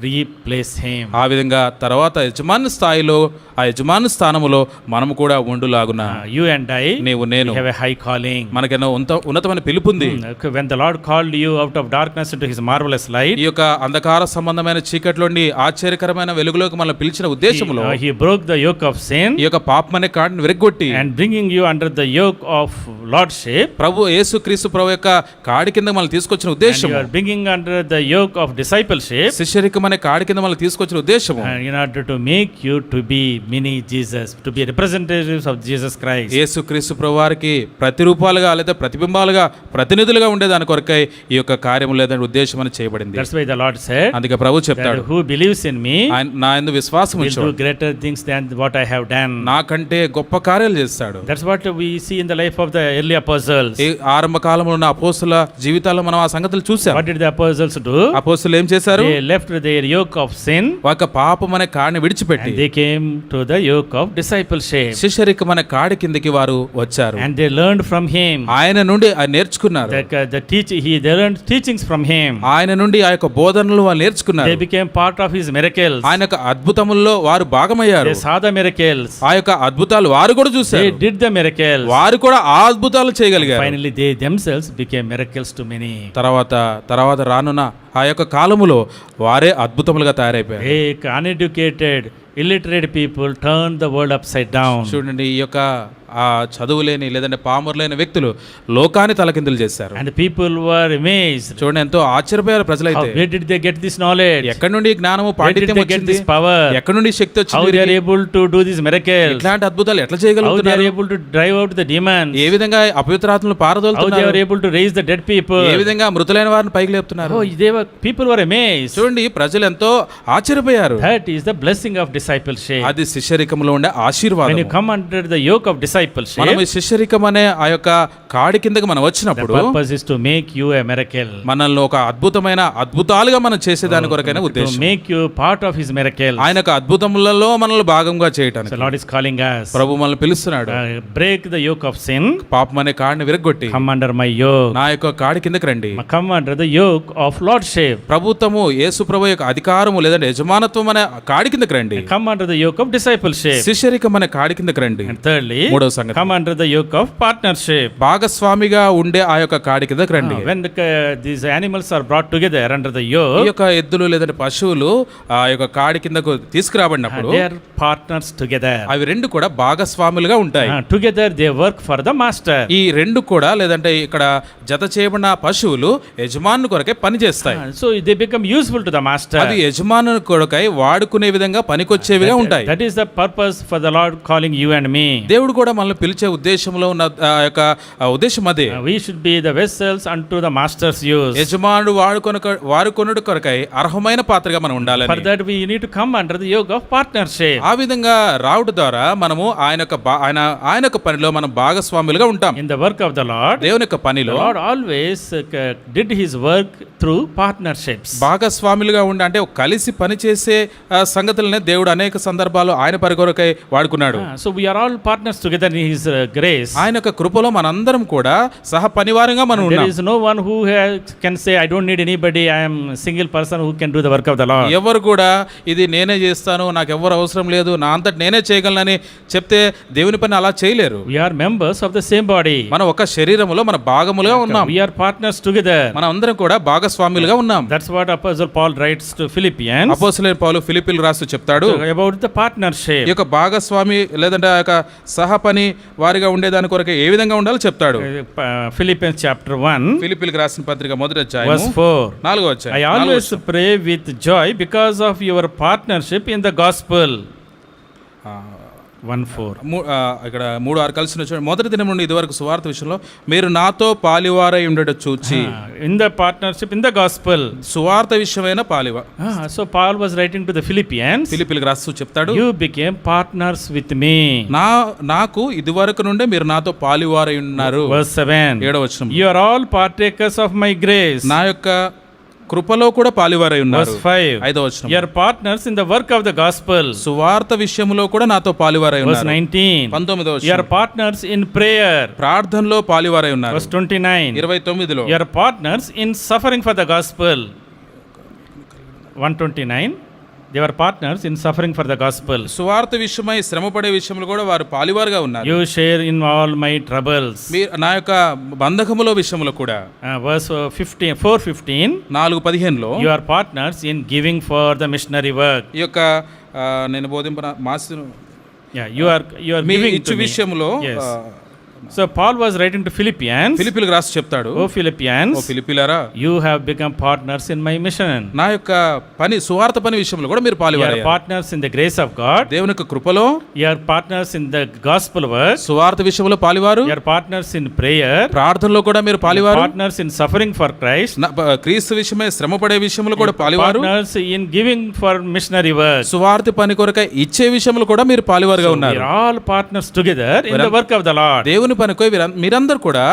replace him. ఆ విధంగా తర్వాత యజమాని స్థాయిలో ఆ యజమాని స్థానములో మనము కూడా ఉండులాగున You and I నీవు నేను have a high calling. మనకెన్నో ఉన్నతమైన పిలుపుంది. When the Lord called you out of darkness into his marvelous light, ఈ యొక్క అంధకార సంబంధమైన చీకట్లోని ఆశ్చర్యకరమైన వెలుగులోకి మనల్ని పిలిచిన ఉద్దేశంలో he broke the yoke of sin ఈ యొక్క పాపం అనే కాడిని విరగొట్టి and bringing you under the yoke of lordship. ప్రభు యేసుక్రీస్తు ప్రభు యొక్క కాడి కింద మనల్ని తీసుకొచ్చిన And ఉద్దేశం, you are bringing under the yoke of discipleship శిష్యరికం అనే కాడి కింద మనల్ని తీసుకొచ్చిన ఉద్దేశము, in order to make you to be mini Jesus, to be representatives of Jesus Christ. యేసుక్రీస్తు ప్రభు వారికి ప్రతిరూపాలుగా లేదా ప్రతిబింబాలుగా ప్రతినిధులుగా ఉండేదాని కొరకై ఈ యొక్క కార్యము లేదని ఉద్దేశం అని చేయబడింది. That's why the Lord said, అందుకే ప్రభు చెప్తాడు, that who believes in me నా యందు విశ్వాసం will ఉంచువాడు do greater things than what I have done. నాకంటే గొప్ప కార్యాలు చేస్తాడు. That's what we see in the life of the early apostles. ఈ ఆరంభ కాలంలో ఉన్న అపోస్తుల జీవితాల్లో మనం ఆ సంగతులు చూసాం. What did the apostles do? అపోస్తులు ఏం చేశారు? They left their yoke of sin ఒక పాపం అనే కాడిని విడిచిపెట్టి and they came to the yoke of discipleship. శిష్యరికం అనే కాడి కిందకి వారు వచ్చారు. And they learned from him. ఆయన నుండి నేర్చుకున్నారు. They learned teachings from him. ఆయన నుండి ఆ యొక్క బోధనలు వాళ్ళు నేర్చుకున్నారు. They became part of his miracles. ఆయన యొక్క అద్భుతముల్లో వారు భాగమయ్యారు. They saw the miracles. ఆ యొక్క అద్భుతాలు వారు కూడా They చూశారు. did the miracles. వారు కూడా ఆ అద్భుతాలు చేయగలిగారు. Finally, they themselves became miracles to many. తర్వాత రానున్న ఆ యొక్క కాలములో వారే అద్భుతములుగా తయారైపోయారు. Uneducated, illiterate people turned the world upside down. చూడండి, ఈ యొక్క ఆ చదువులేని లేదంటే పామరులైన వ్యక్తులు లోకాన్ని తలకిందులు చేశారు. And people were amazed. చూడండి, ఎంతో ఆశ్చర్యపోయారు ప్రజలైతే. Where did they get this knowledge? ఎక్కడి నుండి జ్ఞానము Where did పాండిత్యం they get వచ్చింది? this power? ఎక్కడి నుండి శక్తి How వచ్చింది? they are able to do these miracles? ఇట్లాంటి అద్భుతాలు ఎట్లా How they are చేయగలుగుతున్నారు? able to drive out the demons? ఏ విధంగా అపవిత్రాత్మలను How they పారదోలుతున్నారు? are able to raise the dead people? ఏ విధంగా మృతులైన వారిని పైకి లేపుతున్నారు? People were amazed. చూడండి, ప్రజలు ఎంతో ఆశ్చర్యపోయారు. That is the blessing of discipleship. అది శిష్యరికంలో ఉండే When ఆశీర్వాదం. you come under the yoke of discipleship, discipleship, మనం ఈ శిష్యరికం అనే ఆ యొక్క కాడి కిందకి మనం the వచ్చినప్పుడు purpose is to make you a miracle. మనల్ని ఒక అద్భుతాలుగా మనం చేసేదాని కొరకైన To ఉద్దేశం, make you part of his miracle. ఆయన యొక్క అద్భుతములలో మనల్ని భాగంగా So చేయటానికి Lord is calling us. ప్రభు మనల్ని పిలుస్తున్నాడు. Break the yoke of sin. పాపం అనే కాడిని విరగొట్టి Come under my yoke. నా యొక్క కాడి కిందకి రండి. Come under the yoke of lordship. ప్రభుత్వము యేసు ప్రభు యొక్క అధికారము లేదంటే యజమానత్వం అనే కాడి కిందకి రండి. Come under the yoke of discipleship. శిష్యరికం అనే కాడి కిందకి రండి. And thirdly, మూడవ సంగతి, come under the yoke of partnership. భాగస్వామిగా ఉండే ఆ యొక్క కాడి కిందకి రండి. When these animals are brought together under the ఈ yoke, యొక్క ఎద్దులు లేదంటే పశువులు ఆ యొక్క కాడి కిందకు తీసుకురాబడినప్పుడు they are partners together. అవి రెండు కూడా భాగస్వాములుగా ఉంటాయి. Together they work for the master. ఈ రెండు కూడా లేదంటే ఇక్కడ జత చేయబడిన పశువులు యజమాను కొరకే పని చేస్తాయి. So they become useful to the master. అది యజమాను కొరకై వాడుకునే విధంగా పనికొచ్చేవిగా ఉంటాయి. That is the purpose for the Lord calling you and me. దేవుడు కూడా మనల్ని పిలిచే ఉద్దేశంలో ఉన్న ఆ యొక్క ఉద్దేశం అదే. We should be the vessels unto the master's use. యజమానుడు వాడుకొనుడు కొరకై అర్హమైన పాత్రగా మనం For ఉండాలని. that we need to come under the yoke of partnership. ఆ విధంగా రావుట ద్వారా మనము ఆయన యొక్క పనిలో మనం భాగస్వాములుగా ఉంటాం. In the work of the Lord, దేవుని యొక్క the పనిలో Lord always did his work through partnerships. భాగస్వాములుగా ఉండి అంటే కలిసి పనిచేసే సంగతులనే దేవుడు అనేక సందర్భాలు ఆయన పని కొరకై వాడుకున్నాడు. So we are all partners together in his grace. ఆయన యొక్క కృపలో మనందరం కూడా సహ పనివారంగా మనం There ఉన్నాం. is no one who can say, I don't need anybody, I am single person who can do the work of the Lord. ఎవరు కూడా ఇది నేనే చేస్తాను, నాకు ఎవరు అవసరం లేదు, నా అంతటి నేనే చేయగలనని చెప్తే దేవుని పని అలా చేయలేరు. We are members of the same body. మనం ఒక శరీరములో మన భాగములుగా ఉన్నాం. We are partners together. మనం అందరం కూడా భాగస్వాములుగా ఉన్నాం. That's what Apostle Paul writes to Philippians అపోస్తలుడైన పౌలు ఫిలిప్పీయులకు రాస్తూ చెప్తాడు about the partnership. ఈ యొక్క భాగస్వామి లేదంటే ఆ యొక్క సహ పని వారిగా ఉండేదాని కొరకు ఏ విధంగా ఉండాలో చెప్తాడు. Philippians chapter 1 ఫిలిప్పీయులకు రాసిన పత్రిక మొదటి అధ్యాయం verse 4. 4వ అధ్యాయం. I always pray with joy because of your partnership in the gospel. 1:4. ఇక్కడ 3:6 కలిసిన చూడండి. మొదటి దినం నుండి ఇదివరకు సువార్త విషయంలో మీరు నాతో పాలివారై ఉండట చూచి. In the partnership in the gospel. సువార్త విషయమైన పాలివ. So Paul was writing to the Philippians. ఫిలిప్పీయులకు రాస్తూ చెప్తాడు, You became partners with me. నాకు ఇదివరకు నుండే మీరు నాతో పాలివారై ఉన్నారు. Verse 7. 7వ వచనం. You are all partakers of my grace. నా యొక్క కృపలో కూడా పాలివారై ఉన్నారు. Verse 5. 5వ వచనం. You are partners in the work of the gospel. సువార్త విషయంలో కూడా నాతో పాలివారై Verse ఉన్నారు. 19. 19వ You are వచనం. partners in prayer. ప్రార్థనలో పాలివారై ఉన్నారు. Verse 29. 29లో You are partners in suffering for the gospel. 129. They were partners in suffering for the gospel. సువార్త విషయమై శ్రమపడే విషయంలో కూడా వారు పాలివారుగా ఉన్నారు. You share in all my troubles. నా యొక్క బంధకములో విషయంలో కూడా Verse 4:15. 4:15లో You are partners in giving for the missionary work. ఈ యొక్క నేను బోధింపన మాస్టర్ Yeah, you are మీ giving ఇచ్చు to me. విషయంలో Yes. So Paul was writing to Philippians. ఫిలిప్పీయులకు రాసి చెప్తాడు, Oh Philippians, oh ఫిలిప్పీయులారా, you have become partners in my mission. నా యొక్క పని సువార్త పని విషయంలో కూడా మీరు You are పాలివారయ్యారు. partners in the grace of God. దేవుని యొక్క కృపలో You are partners in the gospel work. సువార్త విషయంలో పాలివారు, You are partners in prayer. ప్రార్థనలో కూడా మీరు పాలివారు, Partners in suffering for Christ. క్రీస్తు విషయమే శ్రమపడే విషయంలో కూడా పాలివారు, Partners in giving for missionary work. సువార్త పని కొరకై ఇచ్చే విషయంలో కూడా మీరు పాలివారుగా We ఉన్నారు. are all partners together in the work of the Lord. దేవుని పనికై మీరందరూ కూడా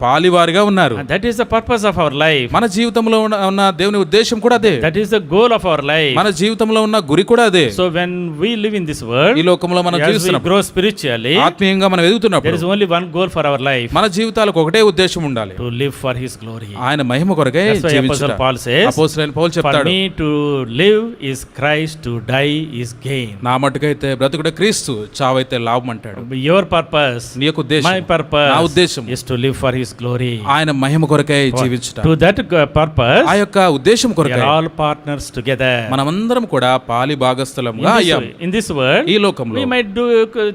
పాలివారుగా ఉన్నారు. And that is the purpose of our life. మన జీవితంలో ఉన్న దేవుని ఉద్దేశం కూడా అదే. That is the goal of our life. మన జీవితంలో ఉన్న గురి కూడా అదే. So when we live in this world, ఈ లోకంలో మనం as we జీవిస్తున్నప్పుడు, grow spiritually, ఆత్మీయంగా మనం there ఎదుగుతున్నప్పుడు is only one goal for our life: మన జీవితాలకు ఒకటే ఉద్దేశం ఉండాలి, to live for His glory. ఆయన మహిమ కొరకే That's why జీవించుట. Apostle Paul says, అపోస్తలుడైన పౌలు For చెప్తాడు, me to live is Christ, to die is gain. నా మట్టుకైతే బ్రతుకుడే క్రీస్తు, చావైతే లాభం అంటాడు. Your purpose, నీ యొక్క ఉద్దేశం, my purpose, నా ఉద్దేశం is to live for His glory. ఆయన మహిమ కొరకే జీవించుట. To that purpose, ఆ యొక్క ఉద్దేశం we కొరకే are all partners together. మనమందరం కూడా పాలి భాగస్థులంగా అయ్యాం. In this world, ఈ లోకంలో we might do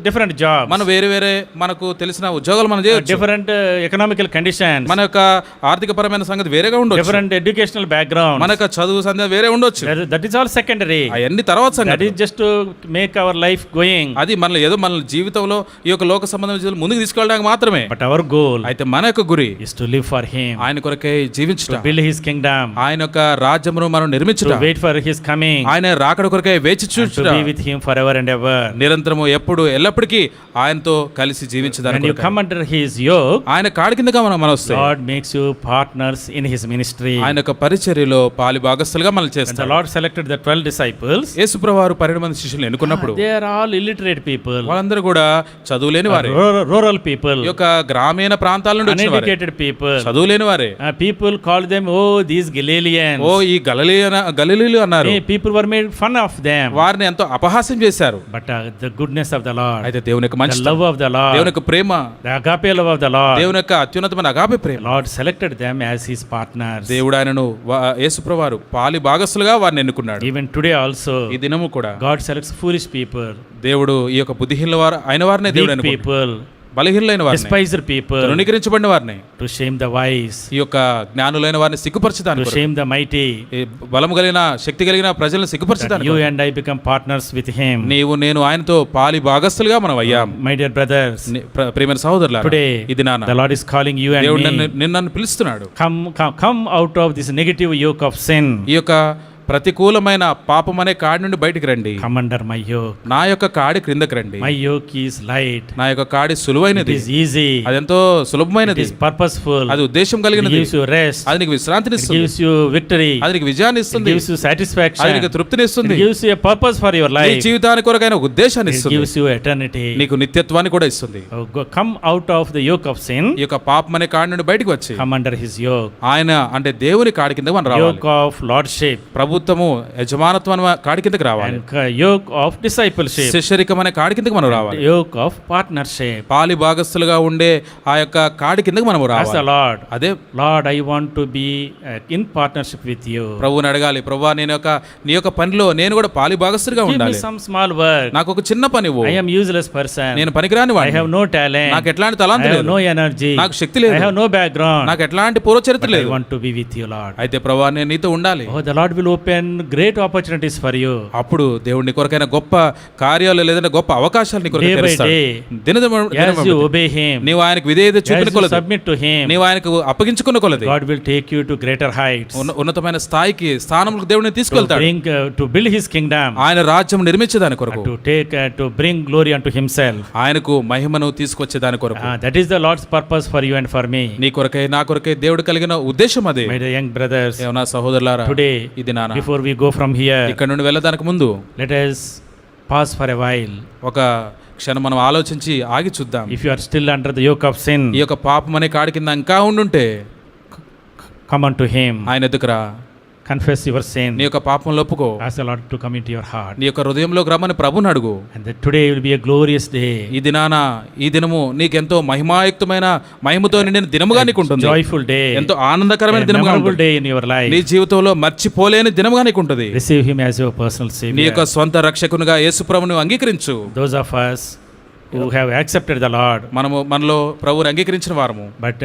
different jobs, మనం వేరే వేరే మనకు తెలిసిన ఉద్యోగాలు మనం చేయొచ్చు. different economical conditions, మన యొక్క ఆర్థిక పరమైన సంగతి వేరేగా ఉండొచ్చు. different educational background. మన యొక్క చదువు సంగతి వేరే ఉండొచ్చు. That is all secondary. అవన్నీ తర్వాత That సంగతి. is just to make our life going. అది మన జీవితంలో ఈ యొక్క లోక సంబంధమైన జీవితం ముందుకు తీసుకెళ్ళడానికి జీవించడానికి మాత్రమే. But our goal అయితే మన యొక్క గురి is to live for Him, ఆయన కొరకే జీవించుట, to build His kingdom, ఆయన యొక్క రాజ్యమును మనం నిర్మించుట, to wait for His coming, ఆయన రాకడ కొరకే వేచి and చూచుట, to be with Him forever and ever. నిరంతరము ఎప్పుడు ఎల్లప్పటికీ ఆయనతో కలిసి When జీవించడానికి you come under His yoke, ఆయన కాడి కిందగా మనం వస్తే God makes you partners in His ministry. ఆయన యొక్క పరిచర్యలో పాలి భాగస్తులుగా మనం When the చేస్తాం. Lord selected the 12 disciples, యేసుప్రభువారు 12 మంది శిష్యులను ఎన్నుకున్నప్పుడు they are all illiterate people, వాళ్ళందరూ కూడా చదువులేని వారే, rural people, ఈ యొక్క గ్రామీణ ప్రాంతాల నుండి వచ్చిన వారే, uneducated people. చదువులేని వారే. People called them, oh, these Galileans. ఓ ఈ గలిలీలు అన్నారు. People were made fun of them. వారిని ఎంతో అపహాస్యం చేశారు. But the goodness of the Lord, అయితే దేవుని యొక్క the మంచి love of the Lord, దేవుని యొక్క ప్రేమ, the agape love of the Lord, దేవుని యొక్క అత్యున్నతమైన అగాపే ప్రేమ, Lord selected them as His partners. దేవుడు ఆయనను యేసుప్రభువారు పాలి భాగస్తులుగా వారిని ఎన్నుకున్నాడు. Even today also, ఈ దినము కూడా God selects foolish people, దేవుడు ఈ యొక్క బుద్ధిహీనుల వారు అయిన వారినే దేవుడు weak ఎన్నుకున్నాడు. people, బలహీనులైన వారిని, despised people, తృణీకరించబడిన వారిని, to shame the wise, ఈ యొక్క జ్ఞానులైన వారిని to సిగ్గుపరచడానికి, shame the mighty, బలము కలిగిన శక్తి కలిగిన ప్రజలను that సిగ్గుపరచడానికి, you and I become partners with Him. నీవు నేను ఆయనతో పాలి భాగస్తులుగా మనం అయ్యాం. My dear brothers, ప్రియమైన సహోదరులారా, today ఇది నాన్న the Lord is calling you and దేవుడు me. నన్ను పిలుస్తున్నాడు. Come out of this negative yoke of sin. ఈ యొక్క ప్రతికూలమైన పాపం అనే కాడి నుండి బయటికి రండి. Come under my yoke. నా యొక్క కాడి క్రిందకి రండి. My yoke is light. నా యొక్క కాడి It సులువైనది, is easy. అదెంతో It సులభమైనది, is purposeful. అది ఉద్దేశం It కలిగినది, gives you rest. అది నీకు విశ్రాంతిని It ఇస్తుంది, gives you victory. అది నీకు విజయాన్ని It ఇస్తుంది, gives you అది satisfaction. నీకు తృప్తిని It ఇస్తుంది, gives you a purpose for your నీ life. జీవితానికి కొరకైన ఉద్దేశాన్ని It ఇస్తుంది, gives you eternity. నీకు నిత్యత్వాన్ని కూడా ఇస్తుంది. Come out of the yoke of sin. ఈ యొక్క పాపం అనే కాడి నుండి బయటికి వచ్చి Come under His yoke. ఆయన అంటే దేవుని కాడి కింద మనం రావాలి. Yoke of lordship ప్రభుత్వము యజమానత్వం కాడి కిందకి రావాలి. and yoke of discipleship. శిష్యరికం అనే కాడి కిందకి మనం రావాలి. Yoke of partnership. పాలి భాగస్తులుగా ఉండే ఆ యొక్క కాడి కిందకి మనం Ask the రావాలి. Lord. అదే Lord, I want to be in partnership with you. ప్రభువుని అడగాలి, ప్రభువా నీ యొక్క పనిలో నేను కూడా పాలి భాగస్తుడిగా Give me ఉండాలి. some small work. నాకు ఒక చిన్న పని ఇవ్వు. I am useless person. నేను పనికిరాని I వాడిని, have no talent. నాకు ఎట్లాంటి I తలాంతి have లేదు, no energy. నాకు శక్తి I లేదు, have no background. నాకు ఎట్లాంటి పూర్వచరిత్ర But I లేదు. want to be with you, Lord. అయితే ప్రభువా నేను నీతో ఉండాలి. Oh, the Lord will open great opportunities for you. అప్పుడు దేవుడు నీ కొరకైన గొప్ప కార్యాలు లేదంటే గొప్ప అవకాశాలు నీ కొరకు Day by తెరుస్తాడు. day. As you obey Him, నీవు ఆయనకు విధేయత చూపిన as you కొలది, submit to Him, నీవు ఆయనకు అప్పగించుకున్న కొలది God will take you to greater heights. ఉన్నతమైన స్థాయికి స్థానంలో దేవుడిని తీసుకెళ్తాడు. To build His kingdom. ఆయన రాజ్యం నిర్మించేదాని కొరకు, To bring glory unto Himself. ఆయనకు మహిమను తీసుకొచ్చేదాని కొరకు, That is the Lord's purpose for you and for me. నీ కొరకై నా కొరకై దేవుడు కలిగిన ఉద్దేశం అదే. My dear young brothers, ఏమన్నా సహోదరులారా, today, ఇది నాన్న before we go from here, ఇక్కడ నుండి వెళ్ళడానికి ముందు let us pause for a while. ఒక క్షణం మనం ఆలోచించి ఆగి చూద్దాం. If you are still under the yoke of sin, ఈ యొక్క పాపం అనే కాడి కింద ఇంకా ఉండుంటే come unto Him. ఆయన ఎదుకురా, Confess your sin. నీ యొక్క పాపంలో ఒప్పుకో, Ask the Lord to come into your heart. నీ యొక్క హృదయంలోకి రమ్మని ప్రభుని అడుగు. And that today will be a glorious day. ఈ దినము నీకెంతో మహిమాయుక్తమైన మహిమతో నిండిన దినముగా నీకు ఉంటుంది. Joyful day. ఎంతో ఆనందకరమైన A దినముగా memorable ఉంటుంది. day in your life. నీ జీవితంలో మర్చిపోలేని దినముగా నీకు ఉంటుంది. Receive Him as your personal నీ Savior. యొక్క స్వంత రక్షకునిగా యేసు ప్రభువును అంగీకరించు. Those of us who have accepted the Lord, మనలో ప్రభువుని అంగీకరించిన వారము, but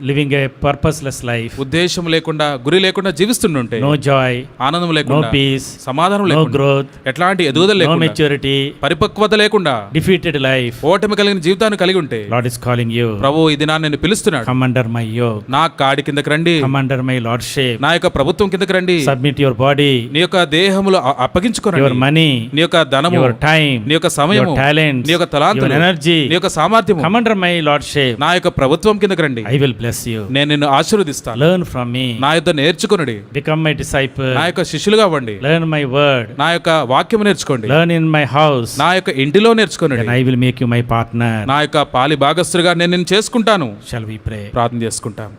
living a purposeless life, ఉద్దేశం లేకుండా గురి లేకుండా జీవిస్తుంటే, no joy, ఆనందం no లేకుండా, peace, సమాధానం no లేకుండా, growth, ఎట్లాంటి ఎదుగుదల no లేకుండా, maturity, పరిపక్వత లేకుండా, defeated life, ఓటమి కలిగిన జీవితాన్ని కలిగి ఉంటే, Lord is calling you. ప్రభు ఈ దినాన్ని నిన్ను పిలుస్తున్నాడు. Come under my yoke. నా కాడి కిందకి రండి, Come under my lordship. నా యొక్క ప్రభుత్వం కిందకి రండి. Submit your body, నీ యొక్క దేహములు your అప్పగించుకోరండి. money, నీ యొక్క ధనము, your time, నీ యొక్క సమయము, your talents, నీ యొక్క తలాంతులు, your energy. నీ యొక్క సామర్థ్యము, Come under my lordship. నా యొక్క ప్రభుత్వం కిందకి రండి. I will bless you. నేను నిన్ను ఆశీర్వదిస్తాను. Learn from me. నా యొద్ద నేర్చుకొనుడి. Become my disciple. నా యొక్క శిష్యులుగా అవ్వండి. Learn my word. నా యొక్క వాక్యము నేర్చుకోండి. Learn in my house. నా యొక్క ఇంటిలో నేర్చుకొనుడి. Then I will make you my partner. నా యొక్క పాలి భాగస్తుడిగా నేను నిన్ను చేసుకుంటాను. Shall we pray? ప్రార్థన చేసుకుంటాం.